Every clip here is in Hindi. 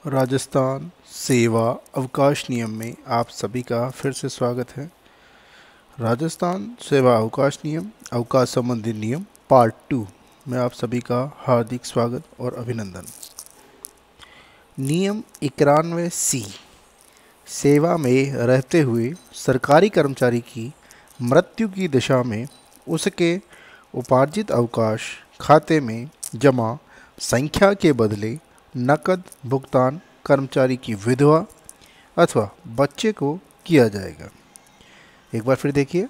राजस्थान सेवा अवकाश नियम में आप सभी का फिर से स्वागत है। राजस्थान सेवा अवकाश नियम अवकाश संबंधी नियम पार्ट 2 में आप सभी का हार्दिक स्वागत और अभिनंदन। नियम 91C सेवा में रहते हुए सरकारी कर्मचारी की मृत्यु की दशा में उसके उपार्जित अवकाश खाते में जमा संख्या के बदले नकद भुगतान कर्मचारी की विधवा अथवा बच्चे को किया जाएगा। एक बार फिर देखिए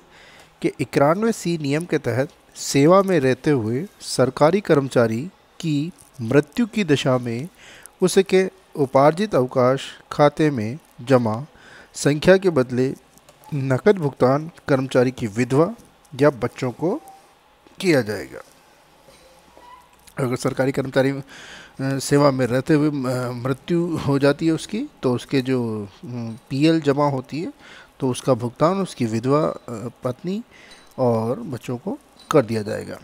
कि 91C नियम के तहत सेवा में रहते हुए सरकारी कर्मचारी की मृत्यु की दशा में उसके उपार्जित अवकाश खाते में जमा संख्या के बदले नकद भुगतान कर्मचारी की विधवा या बच्चों को किया जाएगा। अगर सरकारी कर्मचारी सेवा में रहते हुए मृत्यु हो जाती है उसकी, तो उसके जो पीएल जमा होती है तो उसका भुगतान उसकी विधवा पत्नी और बच्चों को कर दिया जाएगा।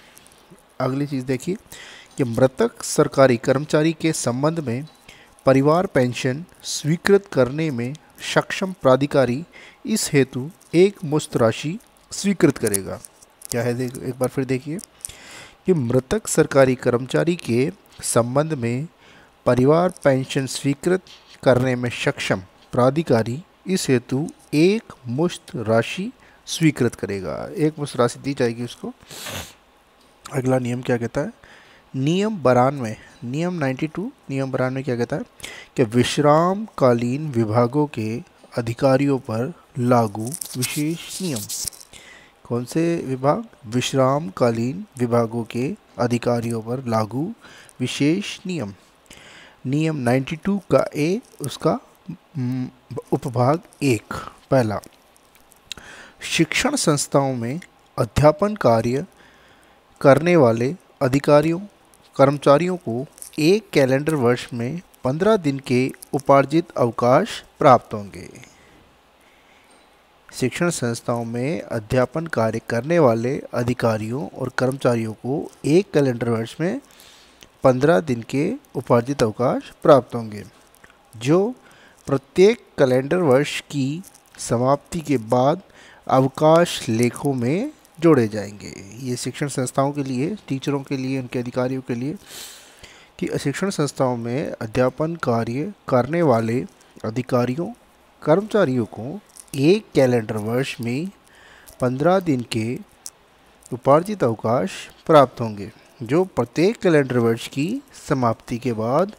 अगली चीज़ देखिए कि मृतक सरकारी कर्मचारी के संबंध में परिवार पेंशन स्वीकृत करने में सक्षम प्राधिकारी इस हेतु एक मुश्त राशि स्वीकृत करेगा। क्या है, एक बार फिर देखिए कि मृतक सरकारी कर्मचारी के संबंध में परिवार पेंशन स्वीकृत करने में सक्षम प्राधिकारी इस हेतु एक मुश्त राशि स्वीकृत करेगा। एक मुश्त राशि दी जाएगी उसको। अगला नियम क्या कहता है? नियम 92 क्या कहता है कि विश्रामकालीन विभागों के अधिकारियों पर लागू विशेष नियम। कौन से विभाग? विश्रामकालीन विभागों के अधिकारियों पर लागू विशेष नियम। नियम 92 का ए, उसका उपभाग 1 पहला, शिक्षण संस्थाओं में अध्यापन कार्य करने वाले अधिकारियों कर्मचारियों को एक कैलेंडर वर्ष में 15 दिन के उपार्जित अवकाश प्राप्त होंगे। शिक्षण संस्थाओं में अध्यापन कार्य करने वाले अधिकारियों और कर्मचारियों को एक कैलेंडर वर्ष में 15 दिन के उपार्जित अवकाश प्राप्त होंगे, जो प्रत्येक कैलेंडर वर्ष की समाप्ति के बाद अवकाश लेखों में जोड़े जाएंगे। ये शिक्षण संस्थाओं के लिए, टीचरों के लिए, उनके अधिकारियों के लिए कि शिक्षण संस्थाओं में अध्यापन कार्य करने वाले अधिकारियों कर्मचारियों को एक कैलेंडर वर्ष में 15 दिन के उपार्जित अवकाश प्राप्त होंगे, जो प्रत्येक कैलेंडर वर्ष की समाप्ति के बाद,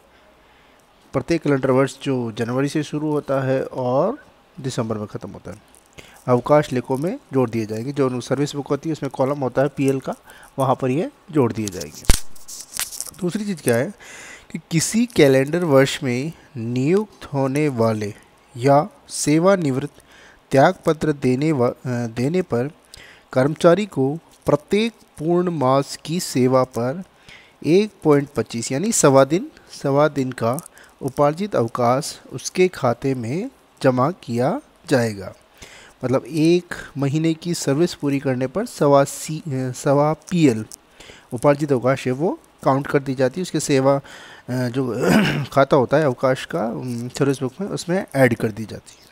प्रत्येक कैलेंडर वर्ष जो जनवरी से शुरू होता है और दिसंबर में ख़त्म होता है, अवकाश लेखों में जोड़ दिए जाएंगे। जो सर्विस बुक होती है उसमें कॉलम होता है पीएल का, वहाँ पर ये जोड़ दिए जाएंगे। दूसरी चीज़ क्या है कि किसी कैलेंडर वर्ष में नियुक्त होने वाले या सेवानिवृत्त त्यागपत्र देने पर कर्मचारी को प्रत्येक पूर्ण मास की सेवा पर 1.25 यानी सवा दिन का उपार्जित अवकाश उसके खाते में जमा किया जाएगा। मतलब 1 महीने की सर्विस पूरी करने पर सवा पीएल उपार्जित अवकाश है वो काउंट कर दी जाती है, उसके सेवा जो खाता होता है अवकाश का सर्विस बुक में, उसमें ऐड कर दी जाती है।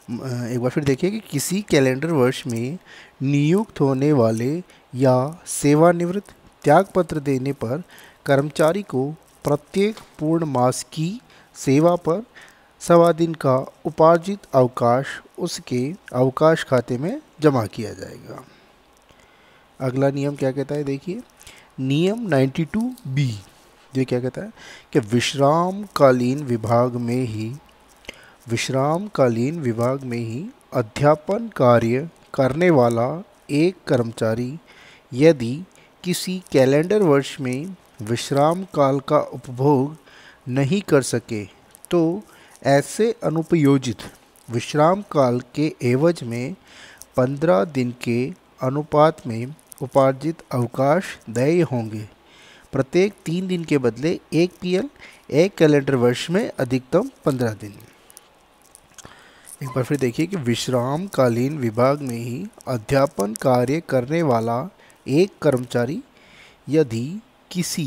एक बार फिर देखिए कि किसी कैलेंडर वर्ष में नियुक्त होने वाले या सेवानिवृत्त त्यागपत्र देने पर कर्मचारी को प्रत्येक पूर्ण मास की सेवा पर सवा दिन का उपार्जित अवकाश उसके अवकाश खाते में जमा किया जाएगा। अगला नियम क्या कहता है? देखिए नियम 92B, ये क्या कहता है कि विश्रामकालीन विभाग में ही अध्यापन कार्य करने वाला एक कर्मचारी यदि किसी कैलेंडर वर्ष में विश्राम काल का उपभोग नहीं कर सके तो ऐसे अनुपयोजित विश्राम काल के एवज में 15 दिन के अनुपात में उपार्जित अवकाश देय होंगे। प्रत्येक 3 दिन के बदले 1 पीएल, एक कैलेंडर वर्ष में अधिकतम 15 दिन। एक बार फिर देखिए कि विश्रामकालीन विभाग में ही अध्यापन कार्य करने वाला एक कर्मचारी यदि किसी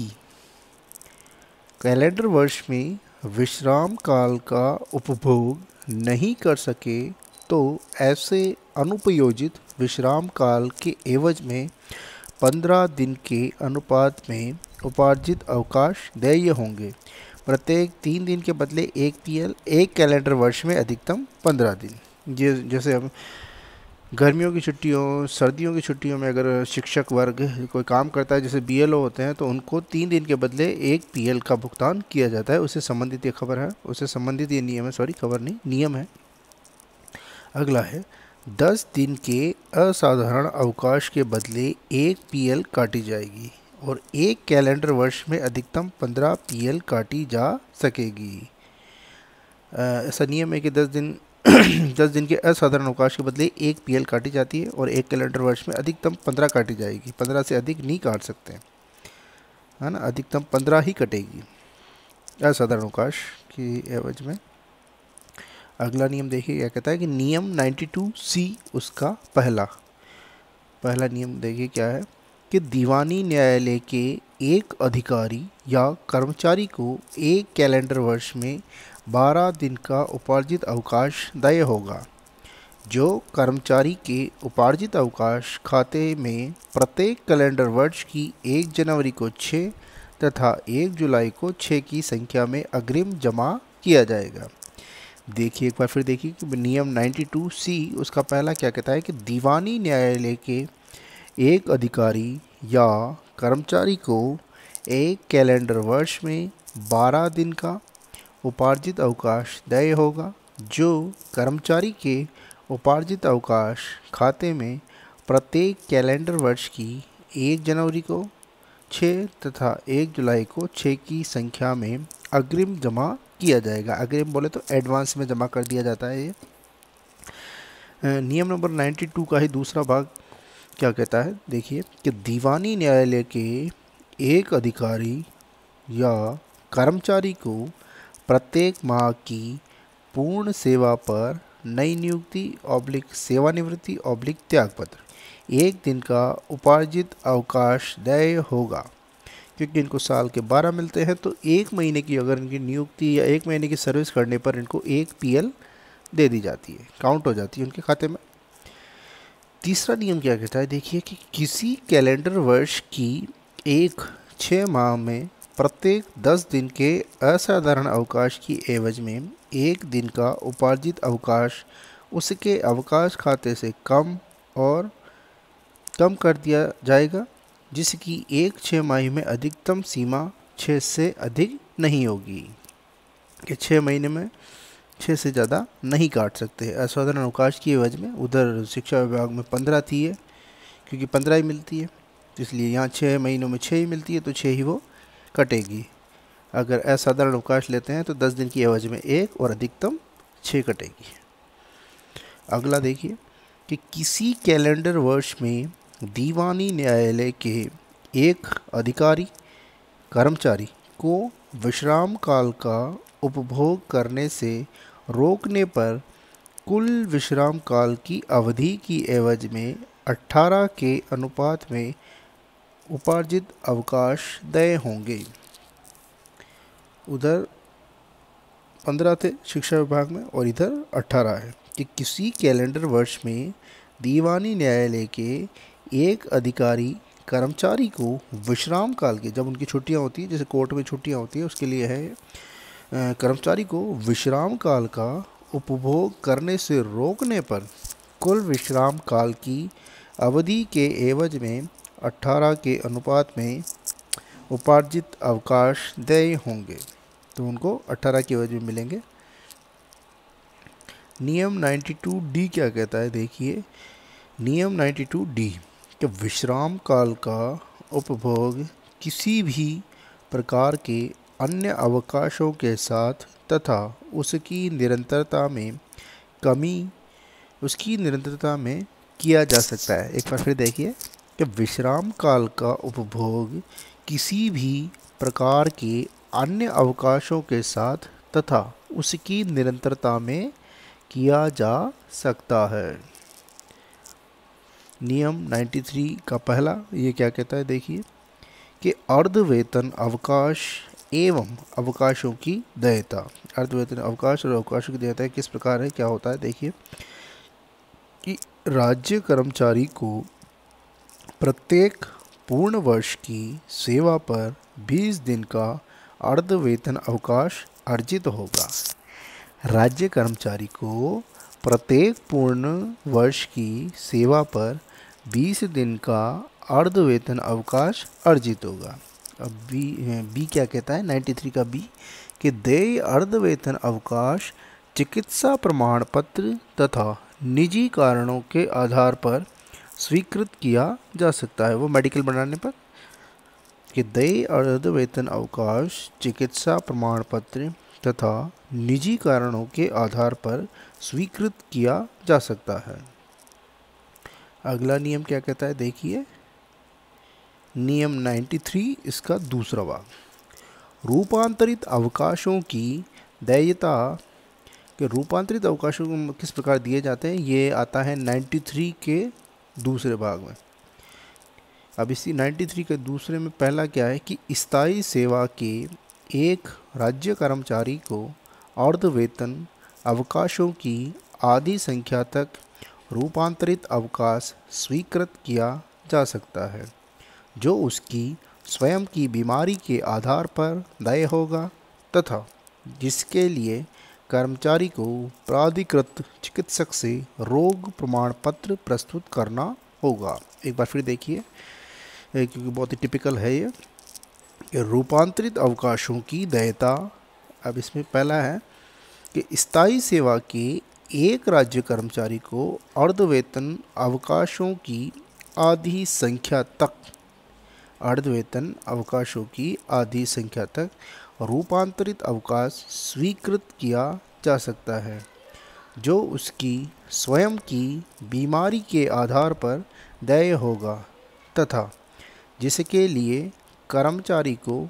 कैलेंडर वर्ष में विश्राम काल का उपभोग नहीं कर सके तो ऐसे अनुपयोजित विश्राम काल के एवज में 15 दिन के अनुपात में उपार्जित अवकाश देय होंगे। प्रत्येक 3 दिन के बदले 1 पीएल, एक कैलेंडर वर्ष में अधिकतम 15 दिन। जैसे हम गर्मियों की छुट्टियों, सर्दियों की छुट्टियों में अगर शिक्षक वर्ग कोई काम करता है, जैसे बीएलओ होते हैं, तो उनको 3 दिन के बदले 1 पीएल का भुगतान किया जाता है। उससे संबंधित ये खबर है, उससे संबंधित ये नियम है, सॉरी खबर नहीं, नियम है। अगला है 10 दिन के असाधारण अवकाश के बदले 1 पीएल काटी जाएगी और एक कैलेंडर वर्ष में अधिकतम 15 पीएल काटी जा सकेगी। ऐसा नियम है कि 10 दिन के असाधारण अवकाश के बदले 1 पीएल काटी जाती है और एक कैलेंडर वर्ष में अधिकतम 15 काटी जाएगी। 15 से अधिक नहीं काट सकते, है ना, अधिकतम 15 ही कटेगी असाधारण अवकाश की एवज में। अगला नियम देखिए क्या कहता है कि नियम 92C उसका पहला नियम देखिए क्या है कि दीवानी न्यायालय के एक अधिकारी या कर्मचारी को एक कैलेंडर वर्ष में 12 दिन का उपार्जित अवकाश देय होगा। जो कर्मचारी के उपार्जित अवकाश खाते में प्रत्येक कैलेंडर वर्ष की 1 जनवरी को 6 तथा 1 जुलाई को 6 की संख्या में अग्रिम जमा किया जाएगा। देखिए एक बार फिर देखिए कि नियम 92C उसका पहला क्या कहता है कि दीवानी न्यायालय के एक अधिकारी या कर्मचारी को एक कैलेंडर वर्ष में 12 दिन का उपार्जित अवकाश देय होगा। जो कर्मचारी के उपार्जित अवकाश खाते में प्रत्येक कैलेंडर वर्ष की 1 जनवरी को 6 तथा 1 जुलाई को 6 की संख्या में अग्रिम जमा किया जाएगा। अग्रिम बोले तो एडवांस में जमा कर दिया जाता है। ये नियम नंबर 92 का ही दूसरा भाग क्या कहता है, देखिए कि दीवानी न्यायालय के एक अधिकारी या कर्मचारी को प्रत्येक माह की पूर्ण सेवा पर नई नियुक्ति / सेवानिवृत्ति / त्यागपत्र 1 दिन का उपार्जित अवकाश देय होगा। क्योंकि इनको साल के 12 मिलते हैं तो 1 महीने की अगर इनकी नियुक्ति या 1 महीने की सर्विस करने पर इनको 1 पीएल दे दी जाती है, काउंट हो जाती है उनके खाते में। तीसरा नियम क्या कहता है, देखिए कि किसी कैलेंडर वर्ष की 6 माह में प्रत्येक 10 दिन के असाधारण अवकाश की एवज में 1 दिन का उपार्जित अवकाश उसके अवकाश खाते से कम कर दिया जाएगा, जिसकी 6 माह में अधिकतम सीमा 6 से अधिक नहीं होगी। कि 6 महीने में 6 से ज़्यादा नहीं काट सकते असाधारण अवकाश की एवज में। उधर शिक्षा विभाग में 15 थी है, क्योंकि 15 ही मिलती है, इसलिए यहाँ 6 महीनों में 6 ही मिलती है तो 6 ही वो कटेगी। अगर असाधारण अवकाश लेते हैं तो 10 दिन की एवज में 1 और अधिकतम 6 कटेगी। अगला देखिए कि किसी कैलेंडर वर्ष में दीवानी न्यायालय के एक अधिकारी कर्मचारी को विश्राम काल का उपभोग करने से रोकने पर कुल विश्राम काल की अवधि की एवज में 18 के अनुपात में उपार्जित अवकाश देय होंगे। उधर 15 थे शिक्षा विभाग में और इधर 18 है कि किसी कैलेंडर वर्ष में दीवानी न्यायालय के एक अधिकारी कर्मचारी को विश्राम काल के, जब उनकी छुट्टियां होती हैं, जैसे कोर्ट में छुट्टियां होती हैं उसके लिए है, कर्मचारी को विश्राम काल का उपभोग करने से रोकने पर कुल विश्राम काल की अवधि के एवज में 18 के अनुपात में उपार्जित अवकाश देय होंगे, तो उनको 18 के एवज में मिलेंगे। नियम 92D क्या कहता है, देखिए नियम 92D कि विश्राम काल का उपभोग किसी भी प्रकार के अन्य अवकाशों के साथ तथा उसकी निरंतरता में किया जा सकता है। एक बार फिर देखिए कि विश्राम काल का उपभोग किसी भी प्रकार के अन्य अवकाशों के साथ तथा उसकी निरंतरता में किया जा सकता है। नियम 93 का पहला ये क्या कहता है, देखिए कि अर्ध वेतन अवकाश एवं अवकाशों की देयता। अर्धवेतन अवकाश और अवकाशों की देयता किस प्रकार है, क्या होता है, देखिए कि राज्य कर्मचारी को प्रत्येक पूर्ण वर्ष की सेवा पर 20 दिन का अर्धवेतन अवकाश अर्जित होगा। राज्य कर्मचारी को प्रत्येक पूर्ण वर्ष की सेवा पर 20 दिन का अर्धवेतन अवकाश अर्जित होगा। अब बी क्या कहता है, 93 का बी, कि देय अर्धवेतन अवकाश चिकित्सा प्रमाण पत्र तथा निजी कारणों के आधार पर स्वीकृत किया जा सकता है। वो मेडिकल बनाने पर, कि देय अर्धवेतन अवकाश चिकित्सा प्रमाण पत्र तथा निजी कारणों के आधार पर स्वीकृत किया जा सकता है। अगला नियम क्या कहता है, देखिए नियम 93 इसका दूसरा भाग, रूपांतरित अवकाशों की देयता के रूपांतरित अवकाशों को किस प्रकार दिए जाते हैं, ये आता है 93 के दूसरे भाग में। अब इसी 93 के दूसरे में पहला क्या है कि स्थायी सेवा के एक राज्य कर्मचारी को अर्धवेतन अवकाशों की आधी संख्या तक रूपांतरित अवकाश स्वीकृत किया जा सकता है, जो उसकी स्वयं की बीमारी के आधार पर देय होगा तथा जिसके लिए कर्मचारी को प्राधिकृत चिकित्सक से रोग प्रमाण पत्र प्रस्तुत करना होगा। एक बार फिर देखिए, क्योंकि बहुत ही टिपिकल है ये, कि रूपांतरित अवकाशों की देयता। अब इसमें पहला है कि स्थायी सेवा के एक राज्य कर्मचारी को अर्धवेतन अवकाशों की आधी संख्या तक अर्धवेतन अवकाशों की आधी संख्या तक रूपांतरित अवकाश स्वीकृत किया जा सकता है, जो उसकी स्वयं की बीमारी के आधार पर देय होगा तथा जिसके लिए कर्मचारी को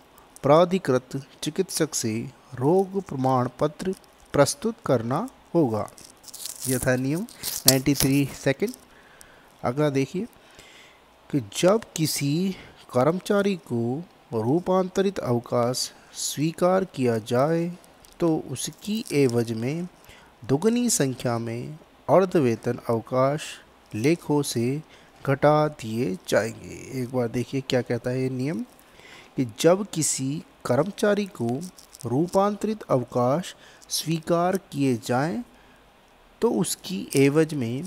प्राधिकृत चिकित्सक से रोग प्रमाण पत्र प्रस्तुत करना होगा। यह था नियम 93 सेकंड। अगला देखिए कि जब किसी कर्मचारी को रूपांतरित अवकाश स्वीकार किया जाए तो उसकी एवज में दुगनी संख्या में अर्धवेतन अवकाश लेखों से घटा दिए जाएंगे। एक बार देखिए क्या कहता है ये नियम, कि जब किसी कर्मचारी को रूपांतरित अवकाश स्वीकार किए जाएं तो उसकी एवज में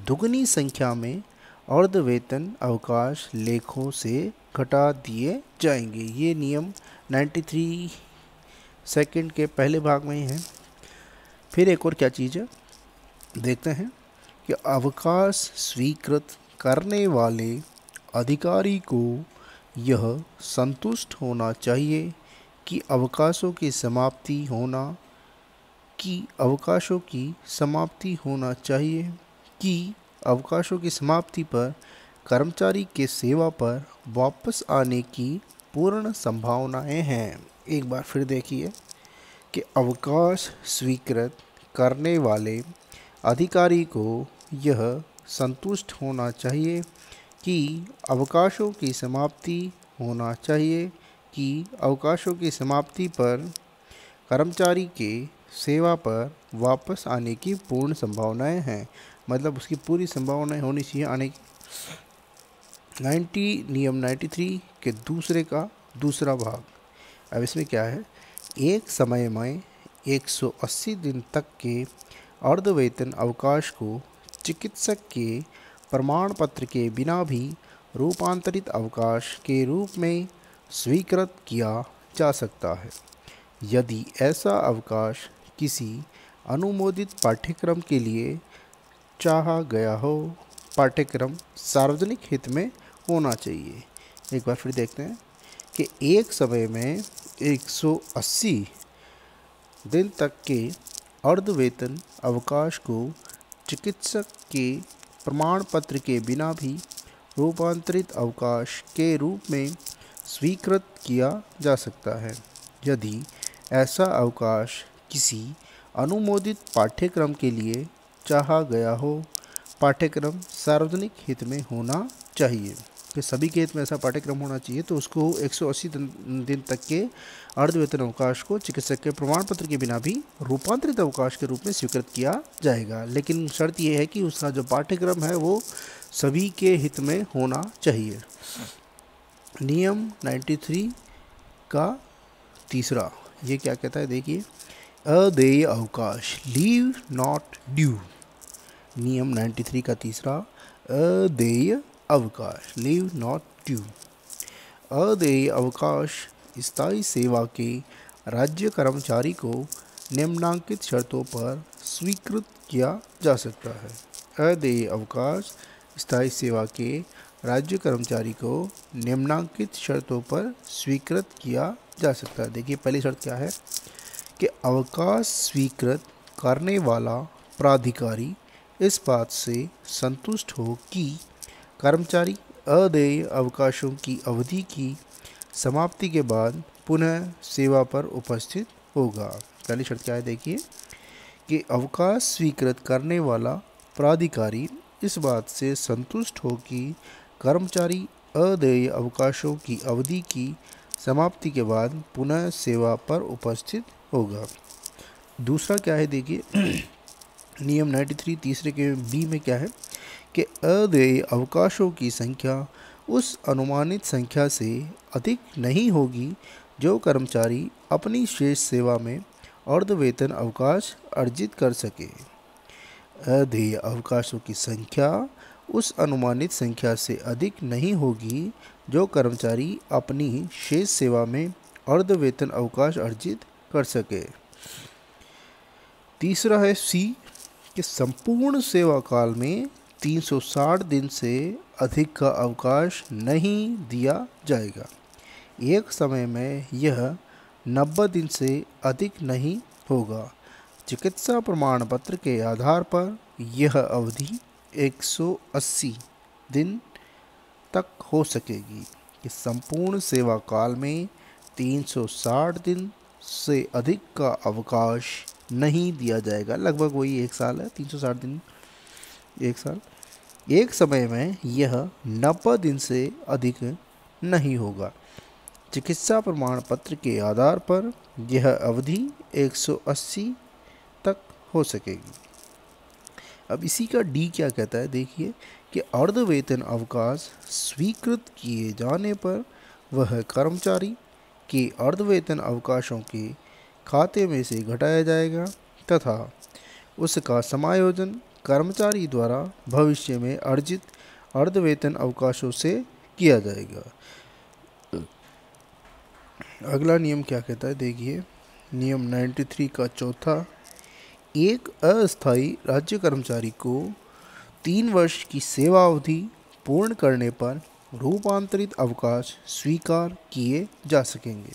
दुगनी संख्या में अर्धवेतन अवकाश लेखों से घटा दिए जाएंगे। ये नियम 93 सेकंड के पहले भाग में ही है। फिर एक और क्या चीज़ है देखते हैं, कि अवकाश स्वीकृत करने वाले अधिकारी को यह संतुष्ट होना चाहिए कि अवकाशों की समाप्ति पर कर्मचारी के सेवा पर वापस आने की पूर्ण संभावनाएं हैं। एक बार फिर देखिए कि अवकाश स्वीकृत करने वाले अधिकारी को यह संतुष्ट होना चाहिए कि अवकाशों की समाप्ति पर कर्मचारी के सेवा पर वापस आने की पूर्ण संभावनाएं हैं। मतलब उसकी पूरी संभावनाएं होनी चाहिए आने की। नियम 93 के दूसरे का दूसरा भाग। अब इसमें क्या है, एक समय में 180 दिन तक के अर्धवेतन अवकाश को चिकित्सक के प्रमाण पत्र के बिना भी रूपांतरित अवकाश के रूप में स्वीकृत किया जा सकता है, यदि ऐसा अवकाश किसी अनुमोदित पाठ्यक्रम के लिए चाहा गया हो। पाठ्यक्रम सार्वजनिक हित में होना चाहिए। एक बार फिर देखते हैं कि एक समय में 180 दिन तक के अर्धवेतन अवकाश को चिकित्सक के प्रमाण पत्र के बिना भी रूपांतरित अवकाश के रूप में स्वीकृत किया जा सकता है, यदि ऐसा अवकाश किसी अनुमोदित पाठ्यक्रम के लिए चाहा गया हो। पाठ्यक्रम सार्वजनिक हित में होना चाहिए। कि सभी के हित में ऐसा पाठ्यक्रम होना चाहिए, तो उसको 180 दिन तक के अर्धवेतन अवकाश को चिकित्सक के प्रमाण पत्र के बिना भी रूपांतरित अवकाश के रूप में स्वीकृत किया जाएगा। लेकिन शर्त यह है कि उसका जो पाठ्यक्रम है वो सभी के हित में होना चाहिए। नियम 93 का तीसरा, ये क्या कहता है देखिए, अदेय अवकाश, लीव नॉट ड्यू। नियम 93 का तीसरा, अदेय अवकाश, लीव नॉट ड्यू। अदेय अवकाश स्थायी सेवा के राज्य कर्मचारी को निम्नांकित शर्तों पर स्वीकृत किया जा सकता है। अदेय अवकाश स्थायी सेवा के राज्य कर्मचारी को निम्नांकित शर्तों पर स्वीकृत किया जा सकता है। देखिए पहली शर्त क्या है कि अवकाश स्वीकृत करने वाला प्राधिकारी इस बात से संतुष्ट हो कि कर्मचारी अदेय अवकाशों की अवधि की समाप्ति के बाद पुनः सेवा पर उपस्थित होगा। पहली शर्त क्या है देखिए कि अवकाश स्वीकृत करने वाला प्राधिकारी इस बात से संतुष्ट हो कि कर्मचारी अदेय अवकाशों की अवधि की समाप्ति के बाद पुनः सेवा पर उपस्थित होगा। दूसरा क्या है देखिए, नियम 93 तीसरे के बी में क्या है कि अदेय अवकाशों की संख्या उस अनुमानित संख्या से अधिक नहीं होगी जो कर्मचारी अपनी शेष सेवा में अर्धवेतन अवकाश अर्जित कर सके। अदेय अवकाशों की संख्या उस अनुमानित संख्या से अधिक नहीं होगी जो कर्मचारी अपनी शेष सेवा में अर्धवेतन अवकाश अर्जित कर सके। तीसरा है सी कि संपूर्ण सेवा काल में 360 दिन से अधिक का अवकाश नहीं दिया जाएगा। एक समय में यह 90 दिन से अधिक नहीं होगा। चिकित्सा प्रमाण पत्र के आधार पर यह अवधि 180 दिन तक हो सकेगी कि संपूर्ण सेवा काल में 360 दिन से अधिक का अवकाश नहीं दिया जाएगा। लगभग वही 1 साल है, 360 दिन 1 साल। एक समय में यह 90 दिन से अधिक नहीं होगा। चिकित्सा प्रमाण पत्र के आधार पर यह अवधि 180 तक हो सकेगी। अब इसी का डी क्या कहता है देखिए कि अर्धवेतन अवकाश स्वीकृत किए जाने पर वह कर्मचारी के अर्धवेतन अवकाशों के खाते में से घटाया जाएगा तथा उसका समायोजन कर्मचारी द्वारा भविष्य में अर्जित अर्धवेतन अवकाशों से किया जाएगा। अगला नियम क्या कहता है देखिए, नियम 93 का चौथा, एक अस्थायी राज्य कर्मचारी को 3 वर्ष की सेवा अवधि पूर्ण करने पर रूपांतरित अवकाश स्वीकार किए जा सकेंगे।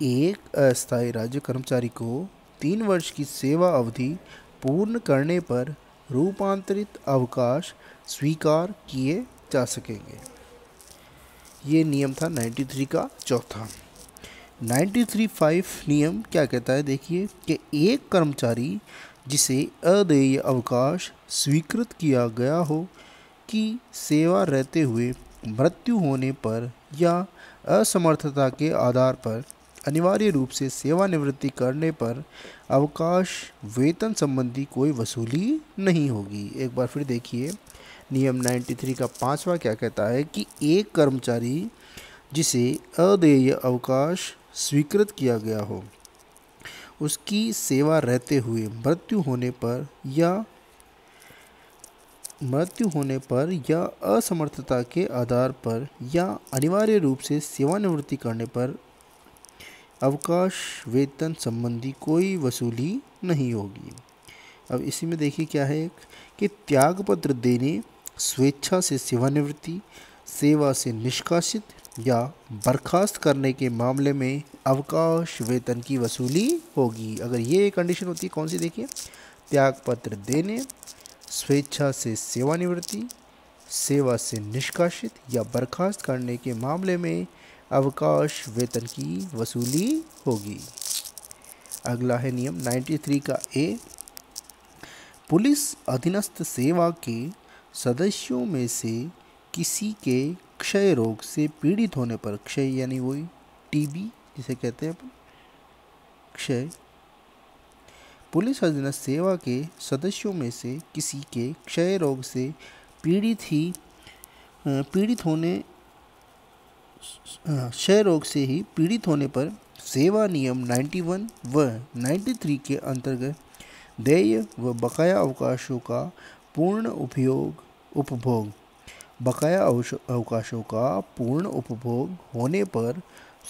एक अस्थायी राज्य कर्मचारी को 3 वर्ष की सेवा अवधि पूर्ण करने पर रूपांतरित अवकाश स्वीकार किए जा सकेंगे। ये नियम था 93 का चौथा। 93(5) नियम क्या कहता है देखिए कि एक कर्मचारी जिसे अदेय अवकाश स्वीकृत किया गया हो कि सेवा रहते हुए मृत्यु होने पर या असमर्थता के आधार पर अनिवार्य रूप से सेवानिवृत्ति करने पर अवकाश वेतन संबंधी कोई वसूली नहीं होगी। एक बार फिर देखिए, नियम 93 का 5वां क्या कहता है कि एक कर्मचारी जिसे अदेय अवकाश स्वीकृत किया गया हो उसकी सेवा रहते हुए मृत्यु होने पर या असमर्थता के आधार पर या अनिवार्य रूप से सेवानिवृत्ति करने पर अवकाश वेतन संबंधी कोई वसूली नहीं होगी। अब इसी में देखिए क्या है कि त्यागपत्र देने, स्वेच्छा से सेवानिवृत्ति, सेवा से निष्कासित या बर्खास्त करने के मामले में अवकाश वेतन की वसूली होगी। अगर ये कंडीशन होती है कौन सी देखिए, त्यागपत्र देने, स्वेच्छा से सेवानिवृत्ति, सेवा से निष्कासित या बर्खास्त करने के मामले में अवकाश वेतन की वसूली होगी। अगला है नियम 93 का ए, पुलिस अधीनस्थ सेवा के सदस्यों में से किसी के क्षय रोग से पीड़ित होने पर, क्षय यानी वही टीबी जिसे कहते हैं अपन, क्षय, पुलिस अधीनस्थ सेवा के सदस्यों में से किसी के क्षय रोग से पीड़ित होने क्षय रोग से ही पीड़ित होने पर सेवा नियम 91 व 93 के अंतर्गत देय व बकाया अवकाशों का पूर्ण उपभोग बकाया अवकाशों का पूर्ण उपभोग होने पर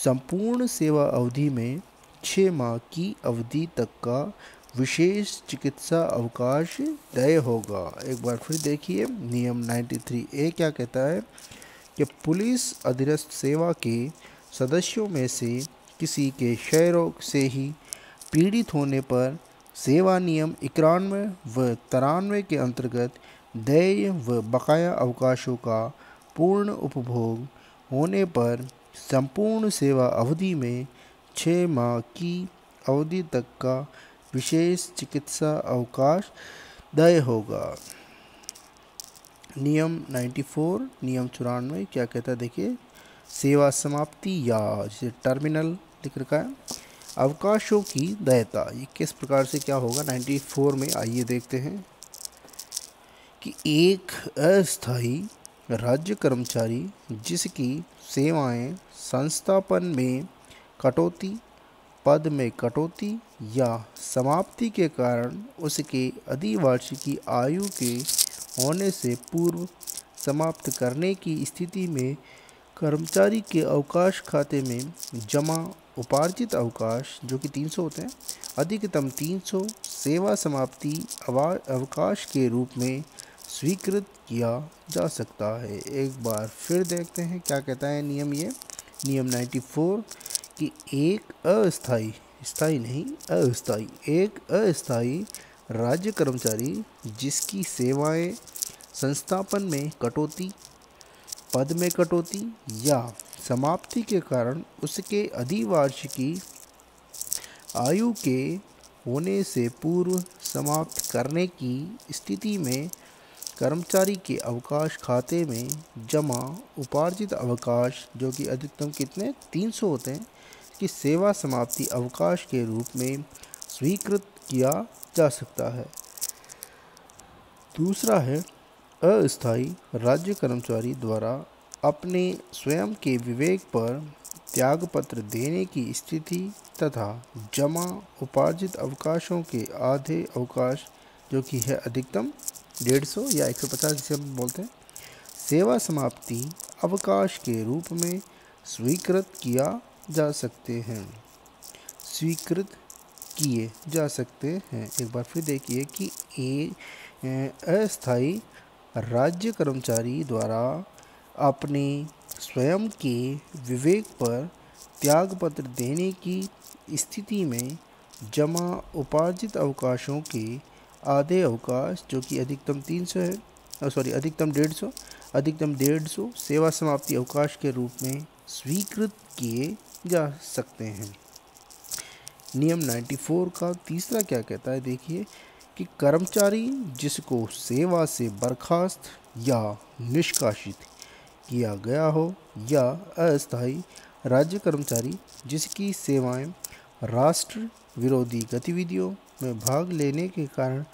संपूर्ण सेवा अवधि में 6 माह की अवधि तक का विशेष चिकित्सा अवकाश देय होगा। एक बार फिर देखिए, नियम 93A क्या कहता है कि पुलिस अधीनस्थ सेवा के सदस्यों में से किसी के क्षय रोग से ही पीड़ित होने पर सेवा नियम 91 व 93 के अंतर्गत देय व बकाया अवकाशों का पूर्ण उपभोग होने पर संपूर्ण सेवा अवधि में 6 माह की अवधि तक का विशेष चिकित्सा अवकाश देय होगा। नियम 94, नियम 94 क्या कहता है देखिए, सेवा समाप्ति या जिसे टर्मिनल लिख रखा है, अवकाशों की देयता, ये किस प्रकार से क्या होगा 94 में, आइए देखते हैं कि एक अस्थायी राज्य कर्मचारी जिसकी सेवाएं संस्थापन में कटौती, पद में कटौती या समाप्ति के कारण उसके अधिवार्षिकी आयु के होने से पूर्व समाप्त करने की स्थिति में कर्मचारी के अवकाश खाते में जमा उपार्जित अवकाश जो कि 300 होते हैं, अधिकतम 300 सेवा समाप्ति अवकाश के रूप में स्वीकृत किया जा सकता है। एक बार फिर देखते हैं क्या कहता है नियम, ये नियम 94 कि एक अस्थाई, स्थायी नहीं अस्थाई, एक अस्थाई राज्य कर्मचारी जिसकी सेवाएं संस्थापन में कटौती, पद में कटौती या समाप्ति के कारण उसके अधिवार्षिकी आयु के होने से पूर्व समाप्त करने की स्थिति में कर्मचारी के अवकाश खाते में जमा उपार्जित अवकाश जो कि अधिकतम कितने 300 होते हैं कि सेवा समाप्ति अवकाश के रूप में स्वीकृत किया जा सकता है। दूसरा है अस्थायी राज्य कर्मचारी द्वारा अपने स्वयं के विवेक पर त्यागपत्र देने की स्थिति तथा जमा उपार्जित अवकाशों के आधे अवकाश जो कि है अधिकतम 150 या 150 जिसे हम बोलते हैं, सेवा समाप्ति अवकाश के रूप में स्वीकृत किया जा सकते हैं, स्वीकृत किए जा सकते हैं। एक बार फिर देखिए कि अस्थायी राज्य कर्मचारी द्वारा अपने स्वयं के विवेक पर त्यागपत्र देने की स्थिति में जमा उपार्जित अवकाशों के आधे अवकाश जो कि अधिकतम 300 है, अधिकतम 150, अधिकतम 150 सेवा समाप्ति अवकाश के रूप में स्वीकृत किए जा सकते हैं। नियम 94 का तीसरा क्या कहता है देखिए कि कर्मचारी जिसको सेवा से बर्खास्त या निष्कासित किया गया हो या अस्थायी राज्य कर्मचारी जिसकी सेवाएं राष्ट्र विरोधी गतिविधियों में भाग लेने के कारण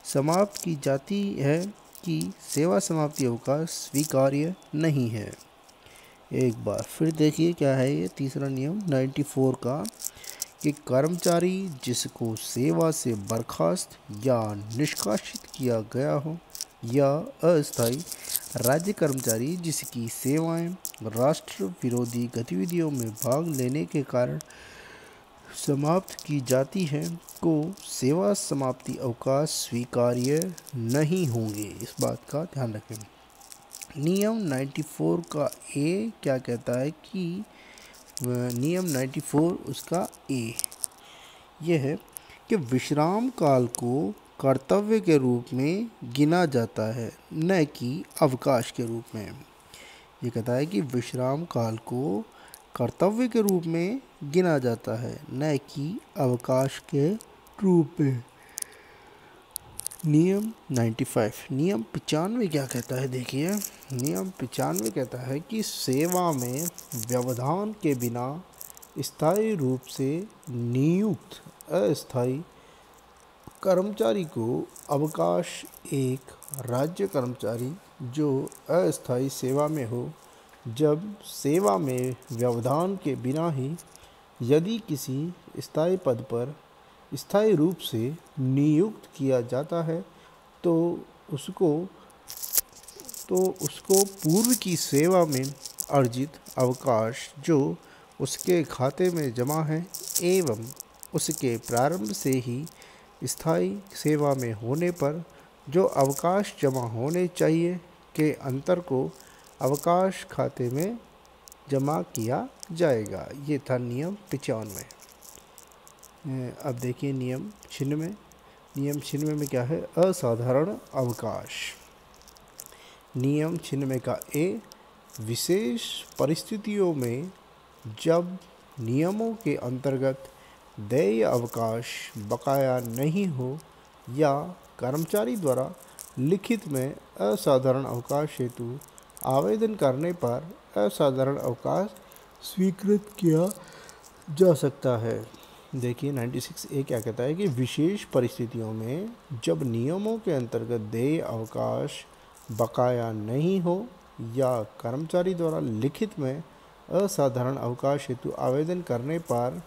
समाप्त की जाती है कि सेवा समाप्ति अवकाश स्वीकार्य नहीं है। एक बार फिर देखिए क्या है ये तीसरा नियम 94 का कि कर्मचारी जिसको सेवा से बर्खास्त या निष्कासित किया गया हो या अस्थायी राज्य कर्मचारी जिसकी सेवाएं राष्ट्र विरोधी गतिविधियों में भाग लेने के कारण समाप्त की जाती हैं को सेवा समाप्ति अवकाश स्वीकार्य नहीं होंगे। इस बात का ध्यान रखें। नियम 94 का ए क्या कहता है कि नियम 94 उसका ए यह है कि विश्राम काल को कर्तव्य के रूप में गिना जाता है न कि अवकाश के रूप में। ये कहता है कि विश्राम काल को कर्तव्य के रूप में गिना जाता है न कि अवकाश के रूप में। नियम 95 नियम 95 क्या कहता है, देखिए नियम 95 कहता है कि सेवा में व्यवधान के बिना स्थायी रूप से नियुक्त अस्थायी कर्मचारी को अवकाश एक राज्य कर्मचारी जो अस्थायी सेवा में हो, जब सेवा में व्यवधान के बिना ही यदि किसी स्थायी पद पर स्थायी रूप से नियुक्त किया जाता है तो उसको पूर्व की सेवा में अर्जित अवकाश जो उसके खाते में जमा है एवं उसके प्रारंभ से ही स्थायी सेवा में होने पर जो अवकाश जमा होने चाहिए के अंतर को अवकाश खाते में जमा किया जाएगा। ये था नियम 95। अब देखिए नियम 96। नियम 96 में क्या है, असाधारण अवकाश। नियम 96 का ए, विशेष परिस्थितियों में जब नियमों के अंतर्गत देय अवकाश बकाया नहीं हो या कर्मचारी द्वारा लिखित में असाधारण अवकाश हेतु आवेदन करने पर असाधारण अवकाश स्वीकृत किया जा सकता है। देखिए 96 ए क्या कहता है कि विशेष परिस्थितियों में जब नियमों के अंतर्गत देय अवकाश बकाया नहीं हो या कर्मचारी द्वारा लिखित में असाधारण अवकाश हेतु आवेदन करने पर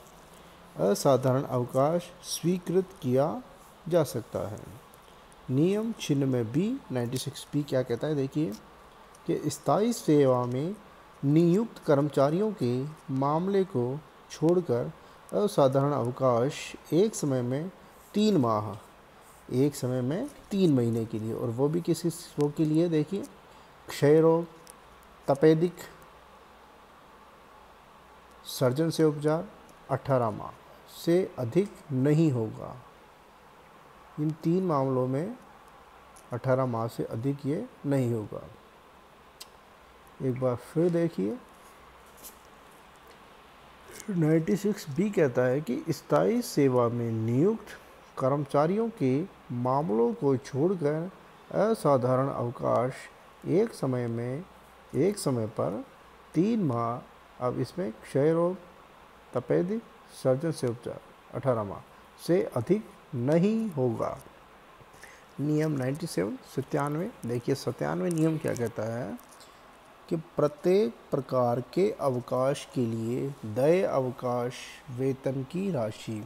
असाधारण अवकाश स्वीकृत किया जा सकता है। नियम 96 बी 96 बी क्या कहता है, देखिए कि स्थायी सेवा में नियुक्त कर्मचारियों के मामले को छोड़कर असाधारण अवकाश एक समय में 3 माह, एक समय में 3 महीने के लिए, और वो भी किस रोग के लिए, देखिए क्षय रोग, तपेदिक, सर्जन से उपचार 18 माह से अधिक नहीं होगा। इन 3 मामलों में 18 माह से अधिक ये नहीं होगा। एक बार फिर देखिए 96 बी कहता है कि स्थायी सेवा में नियुक्त कर्मचारियों के मामलों को छोड़कर असाधारण अवकाश एक समय पर 3 माह, अब इसमें क्षय रोग, तपेदिक, सर्जन से उपचार 18 माह से अधिक नहीं होगा। नियम 97 देखिए 97 नियम क्या कहता है कि प्रत्येक प्रकार के अवकाश के लिए देय अवकाश वेतन की राशि,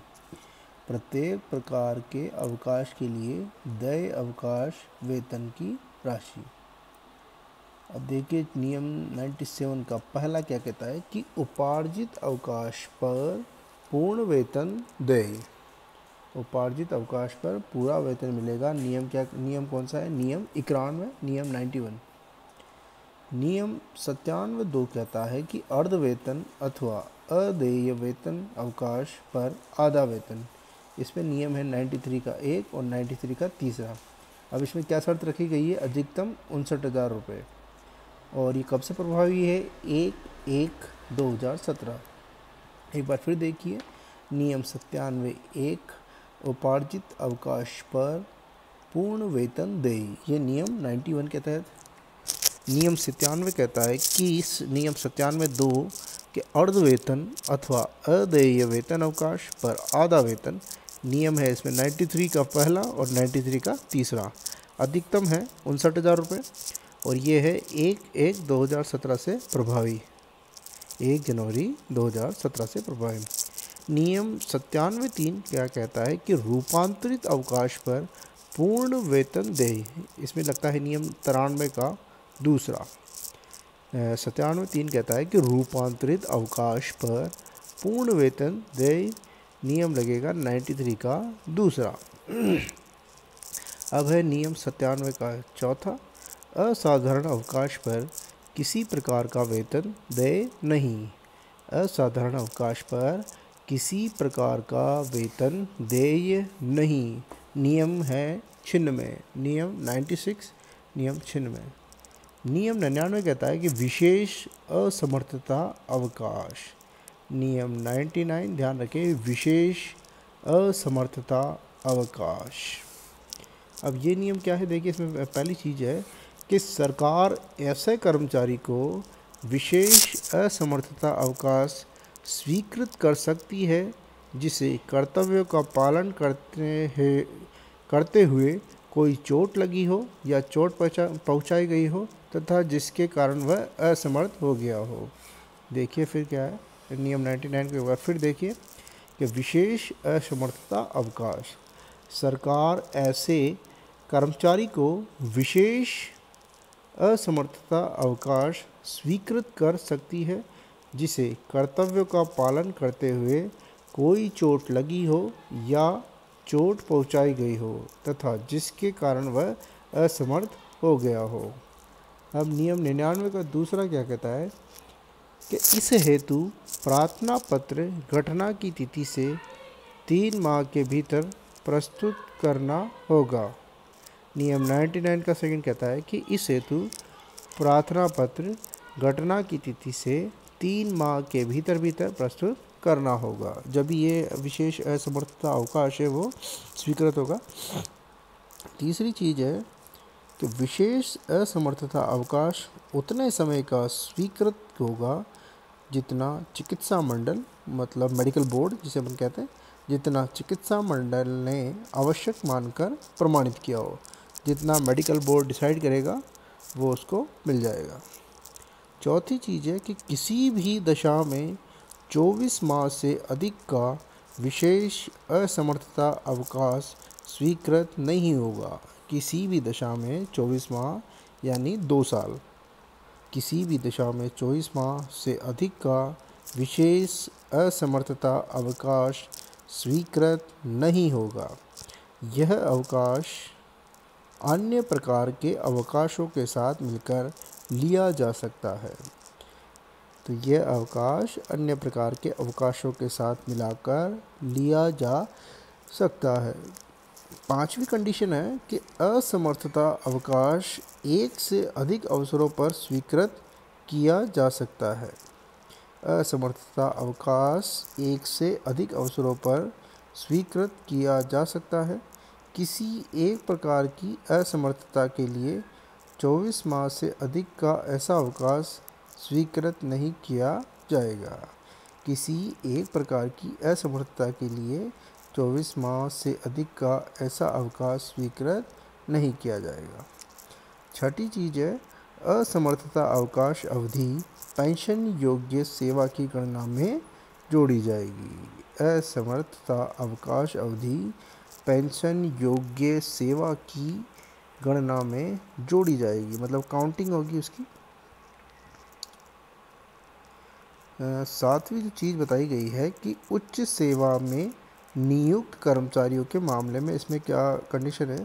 प्रत्येक प्रकार के अवकाश के लिए देय अवकाश वेतन की राशि। अब देखिए नियम 97 का पहला क्या कहता है कि उपार्जित अवकाश पर पूर्ण वेतन देय, उपार्जित अवकाश पर पूरा वेतन मिलेगा। नियम कौन सा है, नियम 91, नियम 91। नियम 97(2) कहता है कि अर्ध वेतन अथवा अदेय वेतन अवकाश पर आधा वेतन। इसमें नियम है 93 का 1 और 93 का 3। अब इसमें क्या शर्त रखी गई है, अधिकतम 59,000 रुपये, और ये कब से प्रभावी है, 1/1/2017। एक बार फिर देखिए नियम 97(1) उपार्जित अवकाश पर पूर्ण वेतन देय, ये नियम 91 के तहत। नियम 97 कहता है कि इस नियम 97(2) के अर्ध वेतन अथवा अदेय वेतन अवकाश पर आधा वेतन। नियम है इसमें 93 का पहला और 93 का 3। अधिकतम है 59,000 रुपये, और ये है 1/1/2017 से प्रभावी, 1 जनवरी 2017 से प्रभावी। नियम 97(3) क्या कहता है कि रूपांतरित अवकाश पर पूर्ण वेतन देय, इसमें लगता है नियम 93 का 2। 97(3) कहता है कि रूपांतरित अवकाश पर पूर्ण वेतन देय, नियम लगेगा 93 का 2। अब है नियम 97 का 4, असाधारण अवकाश पर किसी प्रकार का वेतन देय नहीं, असाधारण अवकाश पर किसी प्रकार का वेतन देय नहीं। नियम है 96, नियम 96, नियम 96। नियम 99 कहता है कि विशेष असमर्थता अवकाश। नियम 99 ध्यान रखें, विशेष असमर्थता अवकाश। अब ये नियम क्या है, देखिए इसमें पहली चीज़ है कि सरकार ऐसे कर्मचारी को विशेष असमर्थता अवकाश स्वीकृत कर सकती है जिसे कर्तव्यों का पालन करते हुए कोई चोट लगी हो या चोट पहुंचाई गई हो तथा जिसके कारण वह असमर्थ हो गया हो। देखिए फिर क्या है नियम 99 के बाद फिर देखिए कि विशेष असमर्थता अवकाश, सरकार ऐसे कर्मचारी को विशेष असमर्थता अवकाश स्वीकृत कर सकती है जिसे कर्तव्यों का पालन करते हुए कोई चोट लगी हो या चोट पहुंचाई गई हो तथा जिसके कारण वह असमर्थ हो गया हो। अब नियम 99 का दूसरा क्या कहता है कि इस हेतु प्रार्थना पत्र घटना की तिथि से 3 माह के भीतर प्रस्तुत करना होगा। नियम 99 का सेकंड कहता है कि इस हेतु प्रार्थना पत्र घटना की तिथि से 3 माह के भीतर प्रस्तुत करना होगा, जब ये विशेष असमर्थता अवकाश है वो स्वीकृत होगा। तीसरी चीज़ है कि विशेष असमर्थता अवकाश उतने समय का स्वीकृत होगा जितना चिकित्सा मंडल, मतलब मेडिकल बोर्ड जिसे अपन कहते हैं, जितना चिकित्सा मंडल ने आवश्यक मानकर प्रमाणित किया हो। जितना मेडिकल बोर्ड डिसाइड करेगा वो उसको मिल जाएगा। चौथी चीज़ है कि किसी भी दशा में 24 माह से अधिक का विशेष असमर्थता अवकाश स्वीकृत नहीं होगा। किसी भी दशा में 24 माह यानी 2 साल, किसी भी दशा में 24 माह से अधिक का विशेष असमर्थता अवकाश स्वीकृत नहीं होगा। यह अवकाश अन्य प्रकार के अवकाशों के साथ मिलकर लिया जा सकता है। तो यह अवकाश अन्य प्रकार के अवकाशों के साथ मिलाकर लिया जा सकता है। पांचवी कंडीशन है कि असमर्थता अवकाश एक से अधिक अवसरों पर स्वीकृत किया जा सकता है। असमर्थता अवकाश एक से अधिक अवसरों पर स्वीकृत किया जा सकता है। किसी एक प्रकार की असमर्थता के लिए 24 माह से अधिक का ऐसा अवकाश स्वीकृत नहीं किया जाएगा। किसी एक प्रकार की असमर्थता के लिए 24 माह से अधिक का ऐसा अवकाश स्वीकृत नहीं किया जाएगा। छठी चीज़ है असमर्थता अवकाश अवधि पेंशन योग्य सेवा की गणना में जोड़ी जाएगी। असमर्थता अवकाश अवधि पेंशन योग्य सेवा की गणना में जोड़ी जाएगी, मतलब काउंटिंग होगी उसकी। सातवीं जो चीज़ बताई गई है कि उच्च सेवा में नियुक्त कर्मचारियों के मामले में इसमें क्या कंडीशन है।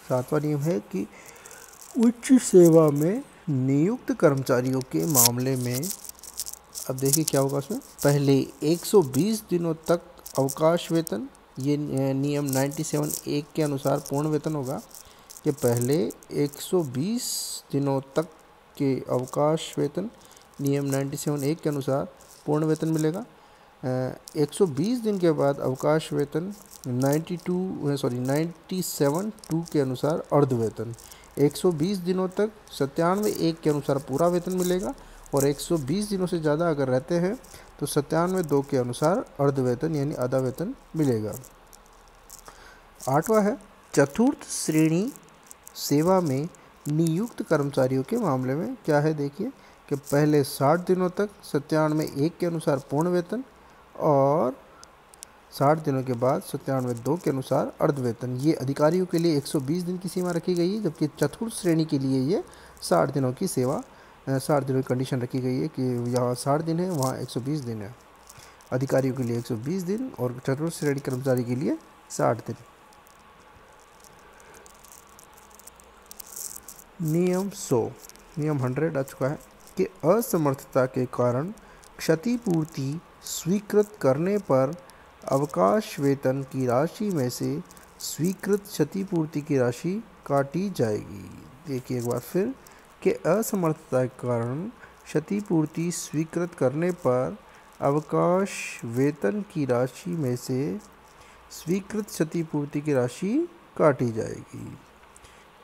सातवां नियम है कि उच्च सेवा में नियुक्त कर्मचारियों के मामले में, अब देखिए क्या होगा उसमें, पहले 120 दिनों तक अवकाश वेतन, ये नियम 97(1) के अनुसार पूर्ण वेतन होगा कि पहले 120 दिनों तक के अवकाश वेतन नियम 97(1) के अनुसार पूर्ण वेतन मिलेगा। 120 दिन के बाद अवकाश वेतन 97(2) के अनुसार अर्ध वेतन। 120 दिनों तक 97(1) के अनुसार पूरा वेतन मिलेगा और 120 दिनों से ज़्यादा अगर रहते हैं तो 97(2) के अनुसार अर्ध वेतन यानी आधा वेतन मिलेगा। आठवां है चतुर्थ श्रेणी सेवा में नियुक्त कर्मचारियों के मामले में क्या है, देखिए कि पहले 60 दिनों तक 97(1) के अनुसार पूर्ण वेतन और 60 दिनों के बाद 97(2) के अनुसार अर्ध वेतन। ये अधिकारियों के लिए 120 दिन की सीमा रखी गई है, जबकि चतुर्थ श्रेणी के लिए ये 60 दिनों की सेवा 60 दिनों की कंडीशन रखी गई है कि यहाँ 60 दिन है वहाँ 120 दिन है। अधिकारियों के लिए 120 दिन और चतुर्थ श्रेणी कर्मचारी के लिए 60 दिन। नियम 100 आ चुका है कि असमर्थता के कारण क्षतिपूर्ति स्वीकृत करने पर अवकाश वेतन की राशि में से स्वीकृत क्षतिपूर्ति की राशि काटी जाएगी। देखिए एक बार फिर कि असमर्थता के कारण क्षतिपूर्ति स्वीकृत करने पर अवकाश वेतन की राशि में से स्वीकृत क्षतिपूर्ति की राशि काटी जाएगी।